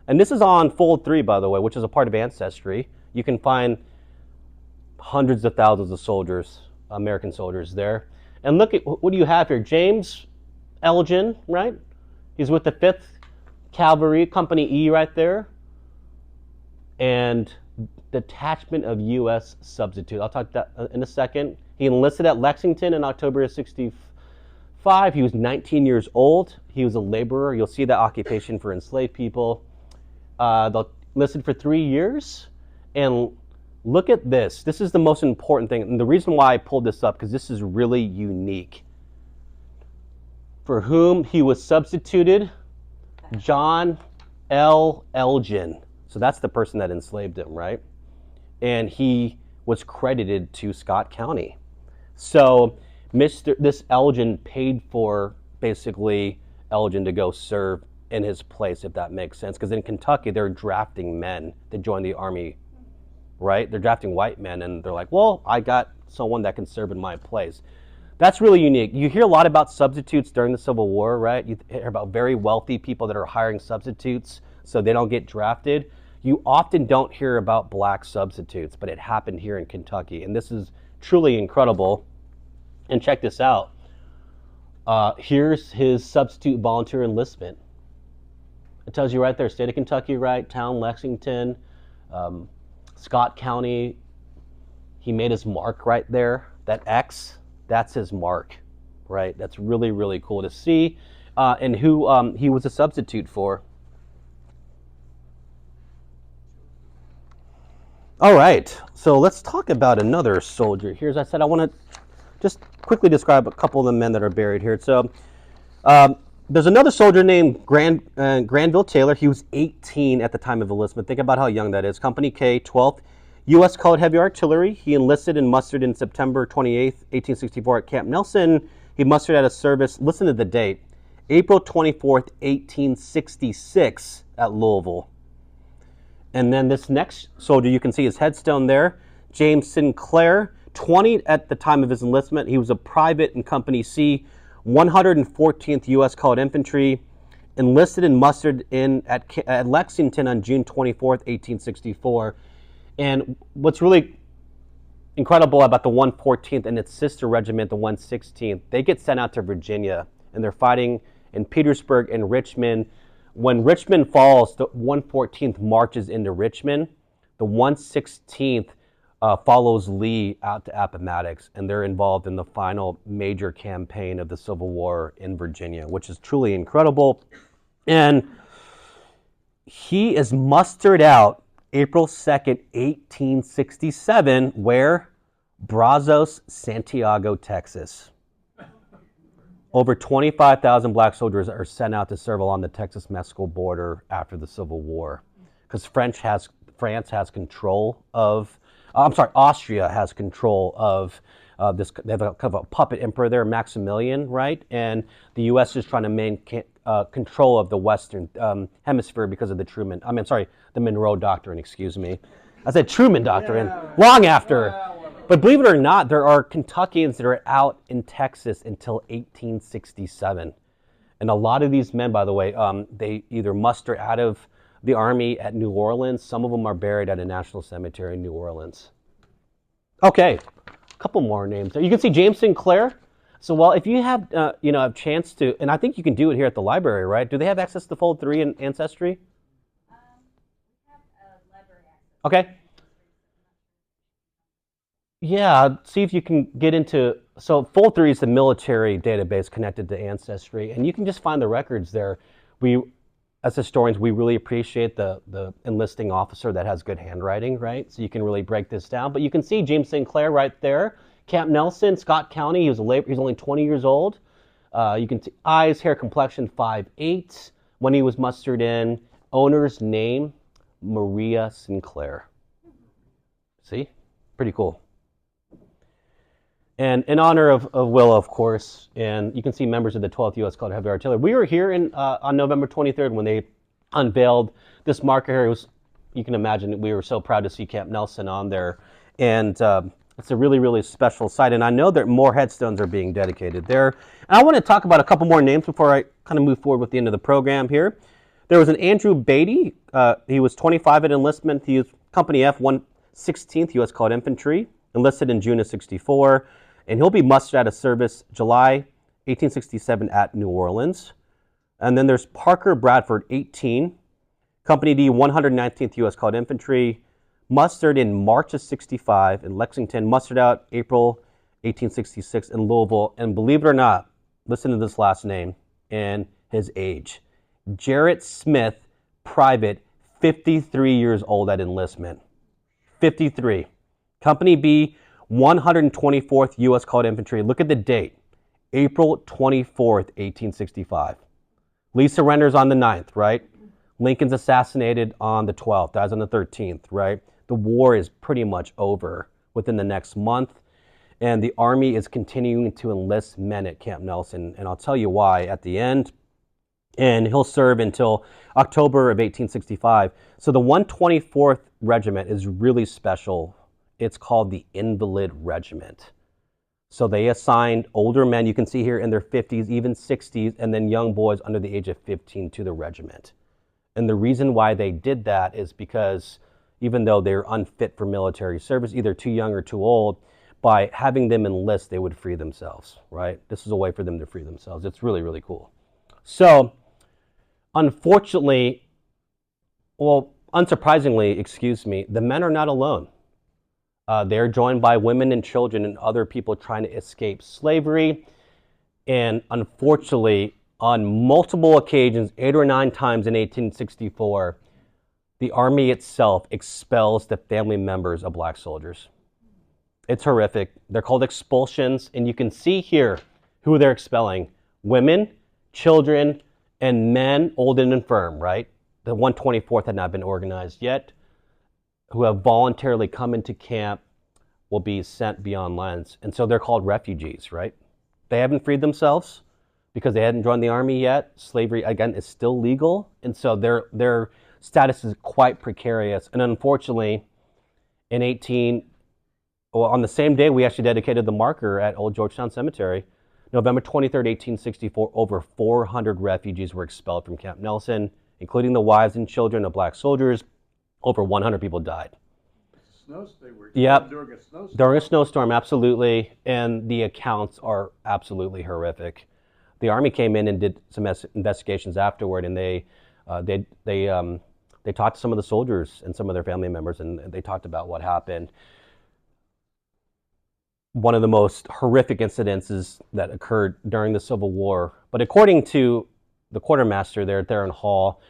And this is on Fold 3, by the way, which is a part of Ancestry. You can find hundreds of thousands of soldiers, American soldiers there. And look at, what do you have here? James Elgin, right? He's with the 5th Cavalry, Company E right there. And Detachment of U.S. Substitute. I'll talk that in a second. He enlisted at Lexington in October of 65. He was 19 years old. He was a laborer. You'll see that occupation for enslaved people. They enlisted for 3 years. And look at this. This is the most important thing. And the reason why I pulled this up, because this is really unique. For whom he was substituted, John L. Elgin. So that's the person that enslaved him, right? And he was credited to Scott County. So this Elgin paid for, basically, Elgin to go serve in his place, if that makes sense. Because in Kentucky, they're drafting men to join the army, right? They're drafting white men, and they're like, well, I got someone that can serve in my place. That's really unique. You hear a lot about substitutes during the Civil War, right? You hear about very wealthy people that are hiring substitutes so they don't get drafted. You often don't hear about black substitutes, but it happened here in Kentucky. And this is truly incredible. And check this out. Here's his substitute volunteer enlistment. It tells you right there, state of Kentucky, right? Town, Lexington, Scott County. He made his mark right there. That X, that's his mark, right? That's really, really cool to see. And who he was a substitute for. All right, so let's talk about another soldier here. As I said, I want to just quickly describe a couple of the men that are buried here. So there's another soldier named Granville Taylor. He was 18 at the time of enlistment. Think about how young that is. Company K, 12th U.S. Colored Heavy Artillery. He enlisted and mustered in September 28th, 1864 at Camp Nelson. He mustered out of service, listen to the date, April 24th, 1866 at Louisville. And then this next soldier, you can see his headstone there, James Sinclair, 20 at the time of his enlistment. He was a private in Company C, 114th U.S. Colored Infantry, enlisted and mustered in at Lexington on June 24th, 1864. And what's really incredible about the 114th and its sister regiment, the 116th, they get sent out to Virginia, and they're fighting in Petersburg and Richmond. When Richmond falls, the 114th marches into Richmond. The 116th follows Lee out to Appomattox, and they're involved in the final major campaign of the Civil War in Virginia, which is truly incredible. And he is mustered out April 2nd, 1867, where? Brazos, Santiago, Texas. Over 25,000 black soldiers are sent out to serve along the Texas-Mexico border after the Civil War, because France has control of, Austria has control of this. They have a kind of a puppet emperor there, Maximilian, right? And the U.S. is trying to maintain control of the Western Hemisphere because of the Monroe Doctrine. Excuse me, I said Truman Doctrine long after. But believe it or not, there are Kentuckians that are out in Texas until 1867. And a lot of these men, by the way, they either muster out of the Army at New Orleans. Some of them are buried at a national cemetery in New Orleans. Okay, a couple more names there. You can see James Sinclair. So, well, if you have, a chance to, and I think you can do it here at the library, right? Do they have access to Fold 3 and Ancestry? We have library access. Okay. Yeah, see if you can get into, so Fold 3 is the military database connected to Ancestry, and you can just find the records there. We, as historians, we really appreciate the enlisting officer that has good handwriting, right? So you can really break this down. But you can see James Sinclair right there, Camp Nelson, Scott County. He's only 20 years old. You can see eyes, hair, complexion, 5'8". When he was mustered in, owner's name, Maria Sinclair. See? Pretty cool. And in honor of Willa, of course, and you can see members of the 12th U.S. Colored Heavy Artillery. We were here on November 23rd when they unveiled this marker here. It was, you can imagine, we were so proud to see Camp Nelson on there. And it's a really, really special site. And I know that more headstones are being dedicated there. And I want to talk about a couple more names before I kind of move forward with the end of the program here. There was an Andrew Beatty. He was 25 at enlistment. He was Company F, 116th U.S. Colored Infantry, enlisted in June of 64. And he'll be mustered out of service July 1867 at New Orleans. And then there's Parker Bradford, 18, Company D, 119th U.S. Colored Infantry, mustered in March of 65 in Lexington, mustered out April 1866 in Louisville. And believe it or not, listen to this last name and his age. Jarrett Smith, private, 53 years old at enlistment. 53. Company B, 124th U.S. Colored Infantry. Look at the date, April 24th, 1865. Lee surrenders on the 9th, right? Lincoln's assassinated on the 12th, dies on the 13th, right? The war is pretty much over within the next month, and the Army is continuing to enlist men at Camp Nelson, and I'll tell you why at the end. and he'll serve until October of 1865. So the 124th Regiment is really special. It's called the Invalid Regiment. So they assigned older men, you can see here in their 50s, even 60s, and then young boys under the age of 15 to the regiment. And the reason why they did that is because even though they're unfit for military service, either too young or too old, by having them enlist, they would free themselves, right? This is a way for them to free themselves. It's really, really cool. So, unfortunately, well, unsurprisingly, excuse me, the men are not alone. They're joined by women and children and other people trying to escape slavery. And unfortunately, on multiple occasions, 8 or 9 times in 1864, the Army itself expels the family members of black soldiers. It's horrific. They're called expulsions, and you can see here who they're expelling: women, children, and men old and infirm, right? The 124th had not been organized yet, who have voluntarily come into camp will be sent beyond lands. And so they're called refugees, right? They haven't freed themselves because they hadn't joined the Army yet. Slavery, again, is still legal. And so their status is quite precarious. And unfortunately, on the same day, we actually dedicated the marker at Old Georgetown Cemetery. November 23rd, 1864, over 400 refugees were expelled from Camp Nelson, including the wives and children of black soldiers. Over 100 people died. They were Yep. during a snowstorm. During a snowstorm, absolutely. And the accounts are absolutely horrific. The Army came in and did some investigations afterward, and they talked to some of the soldiers and some of their family members, and they talked about what happened. One of the most horrific incidences that occurred during the Civil War. But according to the quartermaster there at Theron Hall,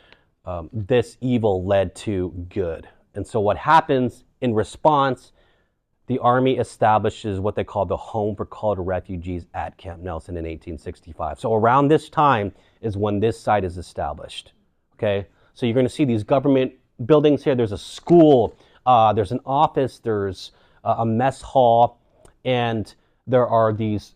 this evil led to good. And so what happens in response, the Army establishes what they call the Home for Colored Refugees at Camp Nelson in 1865. So around this time is when this site is established. Okay, so you're going to see these government buildings here. There's a school, there's an office, there's a mess hall, and there are these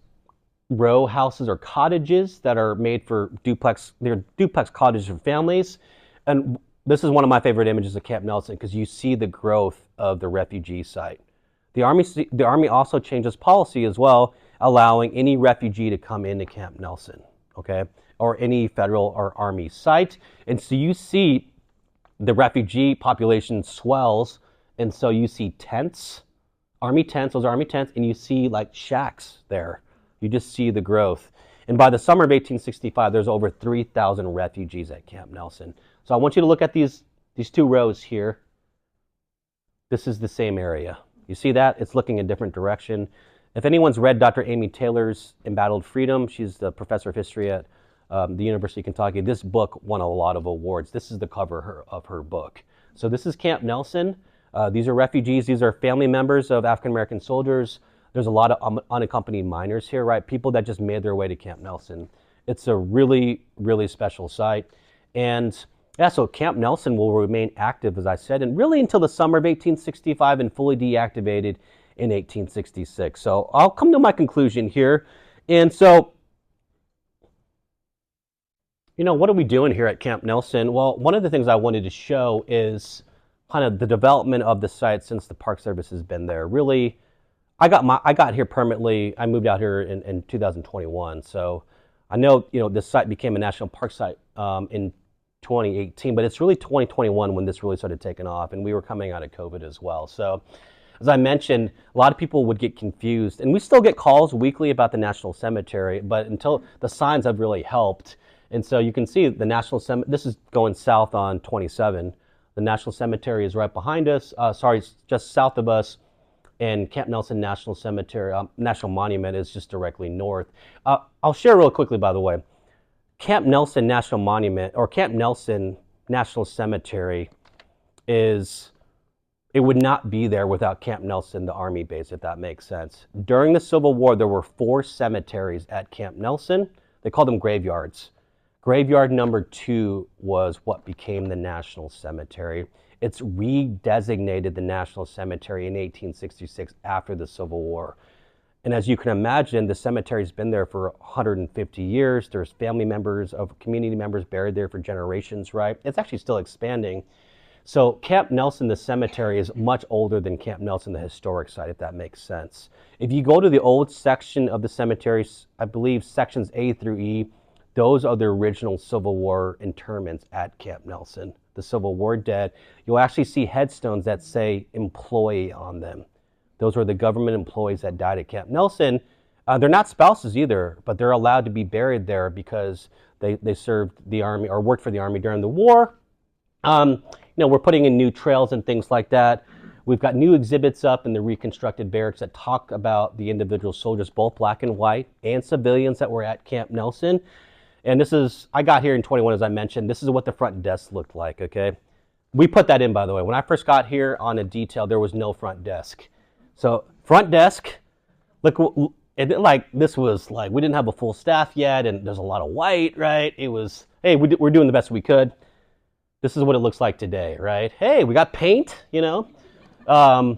row houses or cottages that are made for duplex. They're duplex cottages for families. And this is one of my favorite images of Camp Nelson because you see the growth of the refugee site. The Army also changes policy as well, allowing any refugee to come into Camp Nelson, okay, or any federal or Army site. And so you see the refugee population swells, and so you see tents, Army tents, those are Army tents, and you see like shacks there. You just see the growth. And by the summer of 1865, there's over 3,000 refugees at Camp Nelson. So I want you to look at these 2 rows here. This is the same area. You see that? It's looking a different direction. If anyone's read Dr. Amy Taylor's Embattled Freedom, she's the professor of history at the University of Kentucky. This book won a lot of awards. This is the cover of her book. So this is Camp Nelson. These are refugees. These are family members of African-American soldiers. There's a lot of unaccompanied minors here, right? People that just made their way to Camp Nelson. It's a really, really special site. And yeah, so Camp Nelson will remain active, as I said, and really until the summer of 1865 and fully deactivated in 1866. So I'll come to my conclusion here. And so, what are we doing here at Camp Nelson? Well, one of the things I wanted to show is kind of the development of the site since the Park Service has been there. Really, I got here permanently. I moved out here in 2021. So I know, this site became a national park site in 2018, but it's really 2021 when this really started taking off, and we were coming out of COVID as well. So as I mentioned, a lot of people would get confused, and we still get calls weekly about the National Cemetery, but until the signs have really helped. And so you can see the National Cemetery, this is going south on 27. The National Cemetery is right behind us, just south of us, and Camp Nelson National Cemetery, National Monument is just directly north. I'll share real quickly, by the way. Camp Nelson National Monument, or Camp Nelson National Cemetery, it would not be there without Camp Nelson, the Army base, if that makes sense. During the Civil War, there were 4 cemeteries at Camp Nelson. They called them graveyards. Graveyard number 2 was what became the National Cemetery. It's redesignated the National Cemetery in 1866 after the Civil War. And as you can imagine, the cemetery's been there for 150 years. There's family members of community members buried there for generations, right? It's actually still expanding. So Camp Nelson, the cemetery, is much older than Camp Nelson, the historic site, if that makes sense. If you go to the old section of the cemetery, I believe sections A through E, those are the original Civil War interments at Camp Nelson, the Civil War dead. You'll actually see headstones that say employee on them. Those were the government employees that died at Camp Nelson. They're not spouses either, but they're allowed to be buried there because they served the Army or worked for the Army during the war. We're putting in new trails and things like that. We've got new exhibits up in the reconstructed barracks that talk about the individual soldiers, both black and white, and civilians that were at Camp Nelson. And I got here in 21, as I mentioned. This is what the front desk looked like, okay? We put that in, by the way. When I first got here on a detail, there was no front desk. So front desk, look, this was like, we didn't have a full staff yet, and there's a lot of white, right? It was, hey, we're doing the best we could. This is what it looks like today, right? Hey, we got paint, You got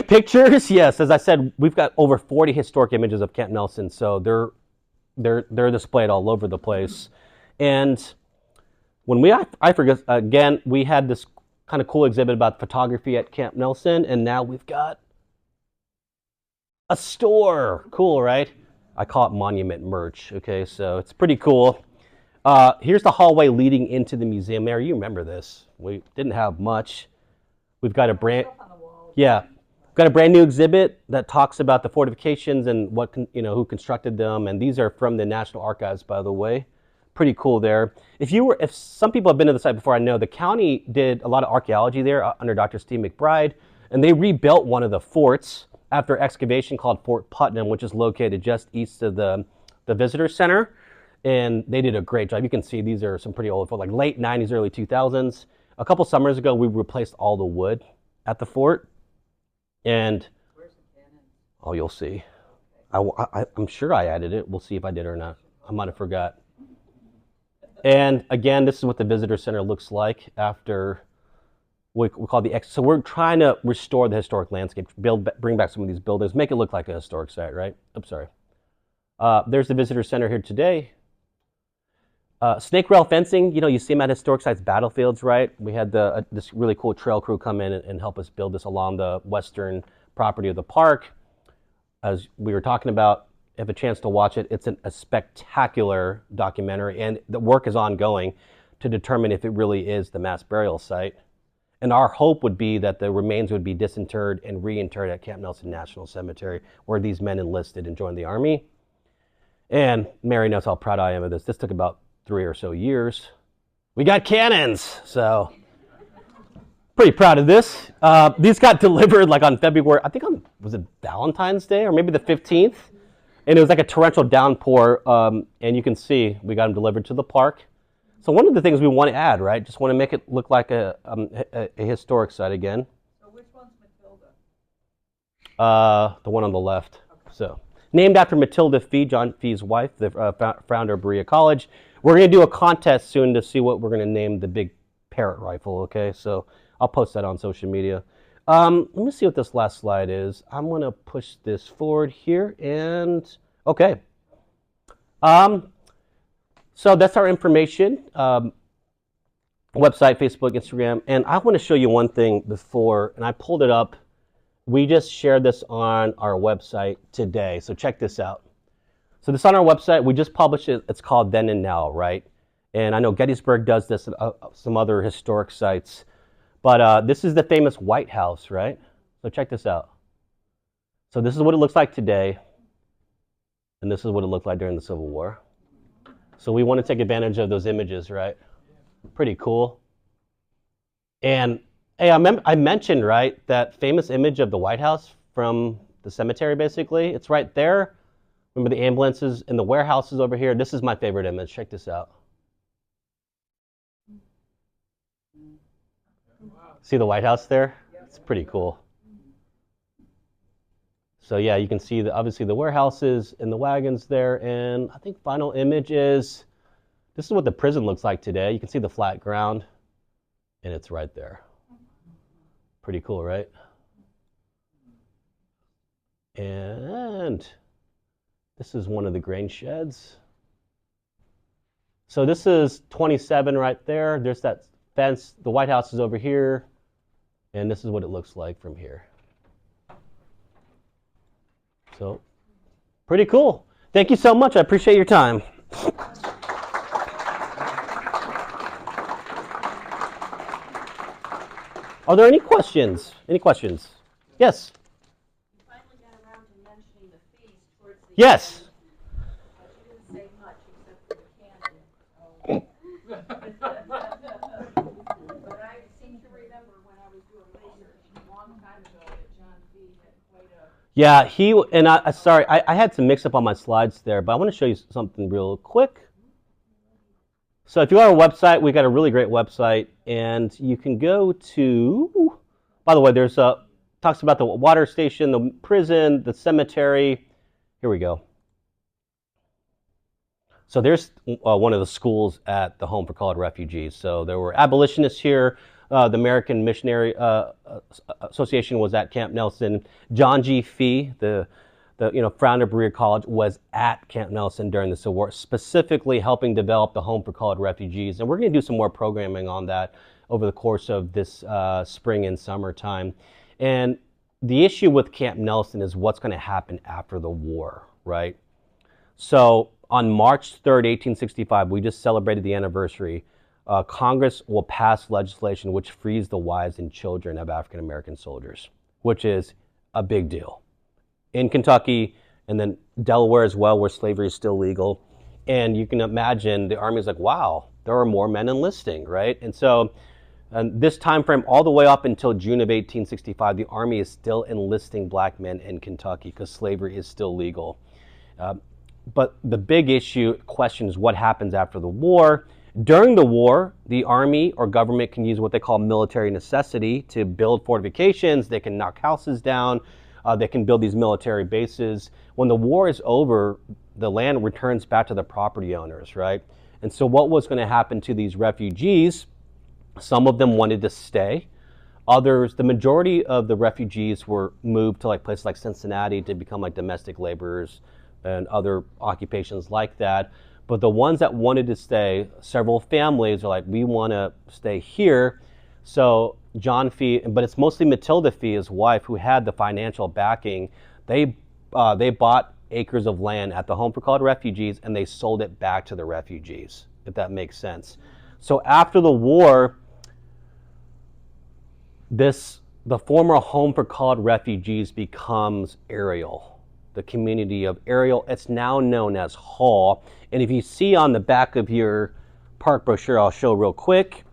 pictures? Yes, as I said, we've got over 40 historic images of Camp Nelson, so they're displayed all over the place. And when I forget, again, we had this kind of cool exhibit about photography at Camp Nelson, and now we've got a store. Cool, right? I call it monument merch, okay? So it's pretty cool. Here's the hallway leading into the museum area. You remember this. We didn't have much. We've got a brand new exhibit that talks about the fortifications and who constructed them. And these are from the National Archives, by the way. Pretty cool there. If some people have been to the site before, I know the county did a lot of archaeology there under Dr. Steve McBride, and they rebuilt one of the forts after excavation called Fort Putnam, which is located just east of the visitor center. And they did a great job. You can see these are some pretty old, like late 90s, early 2000s. A couple summers ago, we replaced all the wood at the fort. And Where's the cannon? oh, you'll see. I'm sure I added it. We'll see if I did or not. I might have forgot. And again, this is what the visitor center looks like after we call so we're trying to restore the historic landscape, bring back some of these buildings, make it look like a historic site, right? I'm sorry. There's the visitor center here today. Snake rail fencing, you see them at historic sites, battlefields, right? We had this really cool trail crew come in and help us build this along the western property of the park. As we were talking about, have a chance to watch it. It's a spectacular documentary, and the work is ongoing to determine if it really is the mass burial site. And our hope would be that the remains would be disinterred and reinterred at Camp Nelson National Cemetery, where these men enlisted and joined the Army. And Mary knows how proud I am of this. This took about 3 or so years. We got cannons, so pretty proud of this. These got delivered like on February, I think was it Valentine's Day or maybe the 15th? And it was like a torrential downpour, and you can see we got them delivered to the park. So one of the things we want to add, right, just want to make it look like a historic site again. So which one's Matilda? The one on the left. Okay. So named after Matilda Fee, John Fee's wife, the founder of Berea College. We're going to do a contest soon to see what we're going to name the big parrot rifle, okay? So I'll post that on social media. Let me see what this last slide is. I'm going to push this forward here, and okay. So that's our information. Website, Facebook, Instagram. And I want to show you one thing before, and I pulled it up. We just shared this on our website today, so check this out. So this on our website, we just published it. It's called Then and Now, right? And I know Gettysburg does this at some other historic sites. But this is the famous White House, right? So check this out. So this is what it looks like today. And this is what it looked like during the Civil War. So we want to take advantage of those images, right? Pretty cool. And hey, I mentioned, right, that famous image of the White House from the cemetery, basically. It's right there. Remember the ambulances and the warehouses over here? This is my favorite image. Check this out. See the White House there? It's pretty cool. So yeah, you can see obviously the warehouses and the wagons there. And I think final image is, this is what the prison looks like today. You can see the flat ground, and it's right there. Pretty cool, right? And this is one of the grain sheds. So this is 27 right there. There's that fence. The White House is over here. And this is what it looks like from here. So pretty cool. Thank you so much. I appreciate your time. Are there any questions? Any questions? Yes. You finally got around to mentioning the fees towards the Yes. end, but you didn't say much except for the cannon. But I seem to remember when I was doing research a long time ago that John Fee had quite a. Yeah, sorry, I had some mix up on my slides there, but I want to show you something real quick. So if you go on our website, we got a really great website, and you can go to, by the way, there's talks about the water station, the prison, the cemetery. Here we go. So there's one of the schools at the Home for Colored Refugees. So there were abolitionists here. The American Missionary Association was at Camp Nelson. John G. Fee, the founder of Berea College, was at Camp Nelson during the Civil War, specifically helping develop the Home for Colored Refugees. And we're going to do some more programming on that over the course of this spring and summertime. And the issue with Camp Nelson is what's going to happen after the war, right? So on March 3rd, 1865, we just celebrated the anniversary. Congress will pass legislation which frees the wives and children of African American soldiers, which is a big deal. In Kentucky and then Delaware as well, where slavery is still legal. And you can imagine the Army's like, wow, there are more men enlisting, right? And so this time frame all the way up until June of 1865, the Army is still enlisting black men in Kentucky because slavery is still legal. But the big question is what happens after the war. During the war, the Army or government can use what they call military necessity to build fortifications. They can knock houses down. They can build these military bases. When the war is over, the land returns back to the property owners, right? And so what was going to happen to these refugees? Some of them wanted to stay. Others, the majority of the refugees were moved to like places like Cincinnati to become like domestic laborers and other occupations like that. But the ones that wanted to stay, several families are like, we want to stay here. So John Fee, but it's mostly Matilda Fee, his wife, who had the financial backing. They bought acres of land at the Home for Colored Refugees, and they sold it back to the refugees, if that makes sense. So after the war, the former Home for Colored Refugees becomes Ariel, the community of Ariel. It's now known as Hall. And if you see on the back of your park brochure, I'll show real quick.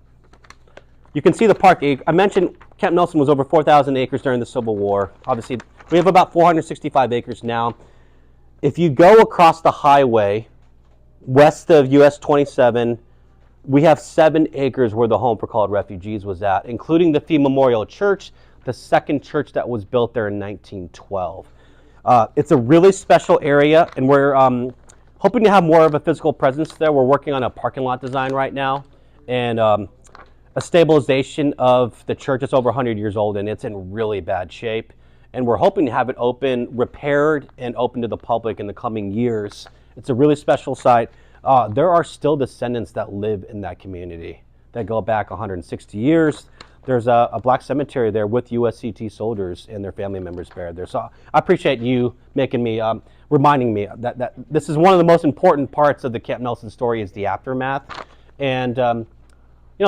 You can see the park. I mentioned Camp Nelson was over 4,000 acres during the Civil War. Obviously, we have about 465 acres now. If you go across the highway west of US 27, we have 7 acres where the Home for Colored Refugees was at, including the Fee Memorial Church, the second church that was built there in 1912. It's a really special area, and we're hoping to have more of a physical presence there. We're working on a parking lot design right now, and a stabilization of the church. It's over 100 years old, and it's in really bad shape. And we're hoping to have it open, repaired, and open to the public in the coming years. It's a really special site. There are still descendants that live in that community that go back 160 years. There's a black cemetery there with USCT soldiers and their family members buried there. So I appreciate you making me, reminding me that this is one of the most important parts of the Camp Nelson story is the aftermath. And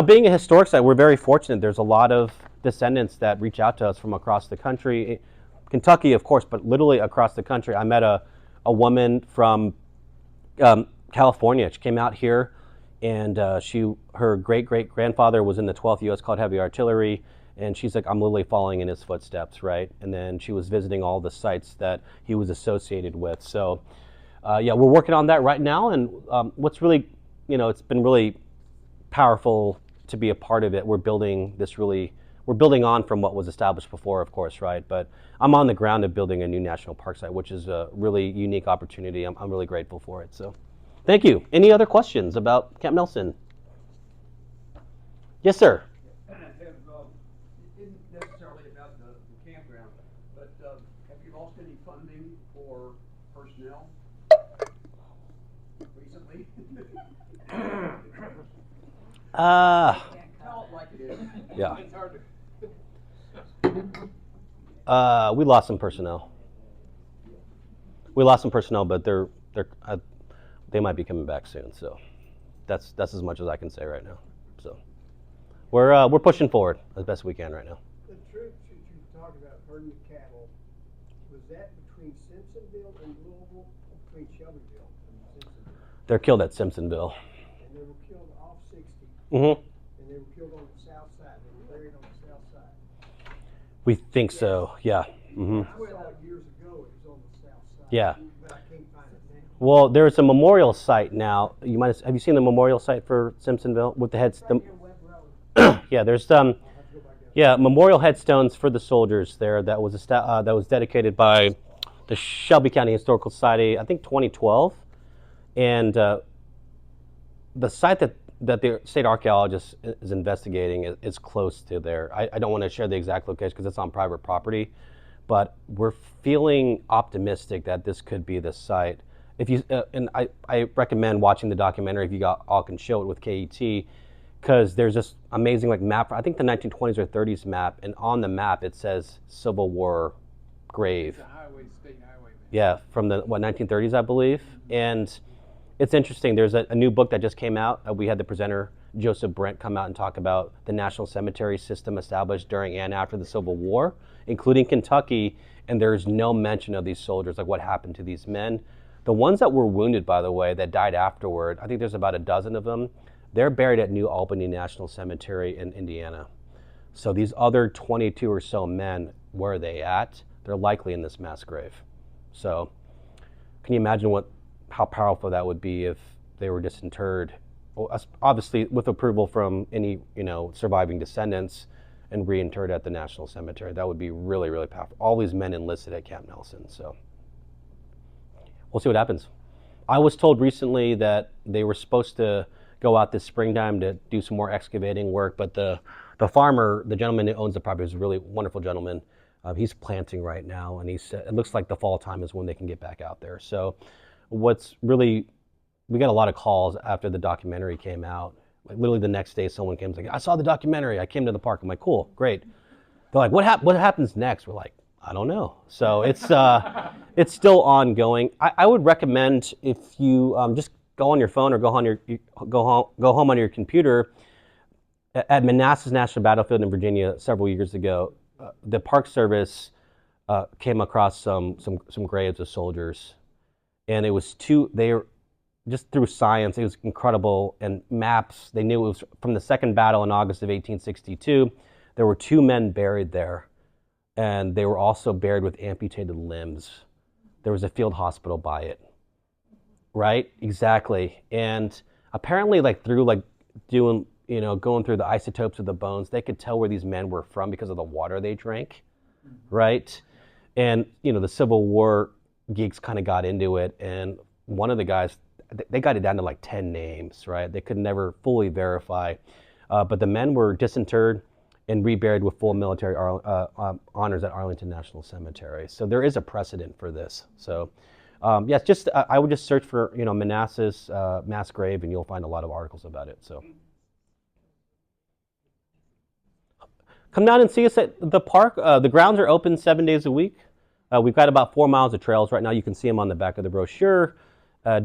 being a historic site, we're very fortunate. There's a lot of descendants that reach out to us from across the country. Kentucky, of course, but literally across the country. I met a woman from California. She came out here, and her great-great-grandfather was in the 12th U.S. Called Heavy Artillery, and she's like, I'm literally following in his footsteps, right? And then she was visiting all the sites that he was associated with. So, we're working on that right now, and what's really, it's been really powerful to be a part of it. We're building on from what was established before, of course, right? But I'm on the ground of building a new national park site, which is a really unique opportunity. I'm really grateful for it. So thank you. Any other questions about Camp Nelson? Yes, sir. It isn't necessarily about the campground, but have you lost any funding Tell it like it is. Yeah. It's hard We lost some personnel. But they might be coming back soon. So that's as much as I can say right now. So we're pushing forward as best we can right now. The troops that you talked about herding the cattle, was that between Simpsonville and Louisville, or between Shelbyville and Simpsonville? They're killed at Simpsonville. And they were killed off 60, Mm-hmm. and they were killed on the south side. They were buried on the south side. We think so. Yeah. Mm-hmm. I saw it years ago. It was on the south side. Yeah. But I can't find it now. Well, there's a memorial site now. Have you seen the memorial site for Simpsonville with the heads? Right near Webb Road. Yeah, there's I'll have to go back there. yeah, memorial headstones for the soldiers there that was dedicated by the Shelby County Historical Society, I think 2012, and the site that the state archaeologist is investigating is close to there. I don't want to share the exact location because it's on private property, but we're feeling optimistic that this could be the site. If you and I recommend watching the documentary if you all can show it with KET, because there's this amazing map. I think the 1920s or 30s map, and on the map it says Civil War grave. It's a highway, state highway. Man. Yeah, from the 1930s, I believe. And it's interesting. There's a new book that just came out. We had the presenter Joseph Brent come out and talk about the national cemetery system established during and after the Civil War, including Kentucky. And there's no mention of these soldiers, like what happened to these men. The ones that were wounded, by the way, that died afterward, I think there's about a dozen of them. They're buried at New Albany National Cemetery in Indiana. So these other 22 or so men, where are they at? They're likely in this mass grave. So can you imagine how powerful that would be if they were disinterred? Well, obviously with approval from any surviving descendants and reinterred at the National Cemetery. That would be really, really powerful. All these men enlisted at Camp Nelson. So we'll see what happens. I was told recently that they were supposed to go out this springtime to do some more excavating work, but the farmer, the gentleman who owns the property, is a really wonderful gentleman. He's planting right now, and he said it looks like the fall time is when they can get back out there. So we got a lot of calls after the documentary came out. Like literally the next day, someone came and was like, I saw the documentary. I came to the park. I'm like, cool, great. They're like, what happens next? We're like, I don't know. So it's still ongoing. I would recommend if you just go on your phone or go home on your computer. At Manassas National Battlefield in Virginia several years ago, the Park Service came across some graves of soldiers, and it was they were just through science. It was incredible, and maps. They knew it was from the second battle in August of 1862. There were 2 men buried there, and they were also buried with amputated limbs. There was a field hospital by it. Right? Exactly. And apparently through doing, going through the isotopes of the bones, they could tell where these men were from because of the water they drank. Right? And, the Civil War geeks kind of got into it, and one of the guys, they got it down to 10 names, right? They could never fully verify. But the men were disinterred and reburied with full military honors at Arlington National Cemetery. So there is a precedent for this. So yes, I would just search for Manassas mass grave, and you'll find a lot of articles about it. So come down and see us at the park. The grounds are open 7 days a week. We've got about 4 miles of trails right now. You can see them on the back of the brochure. And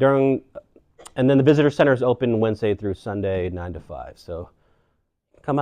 then the visitor center is open Wednesday through Sunday, 9 to 5. So come out and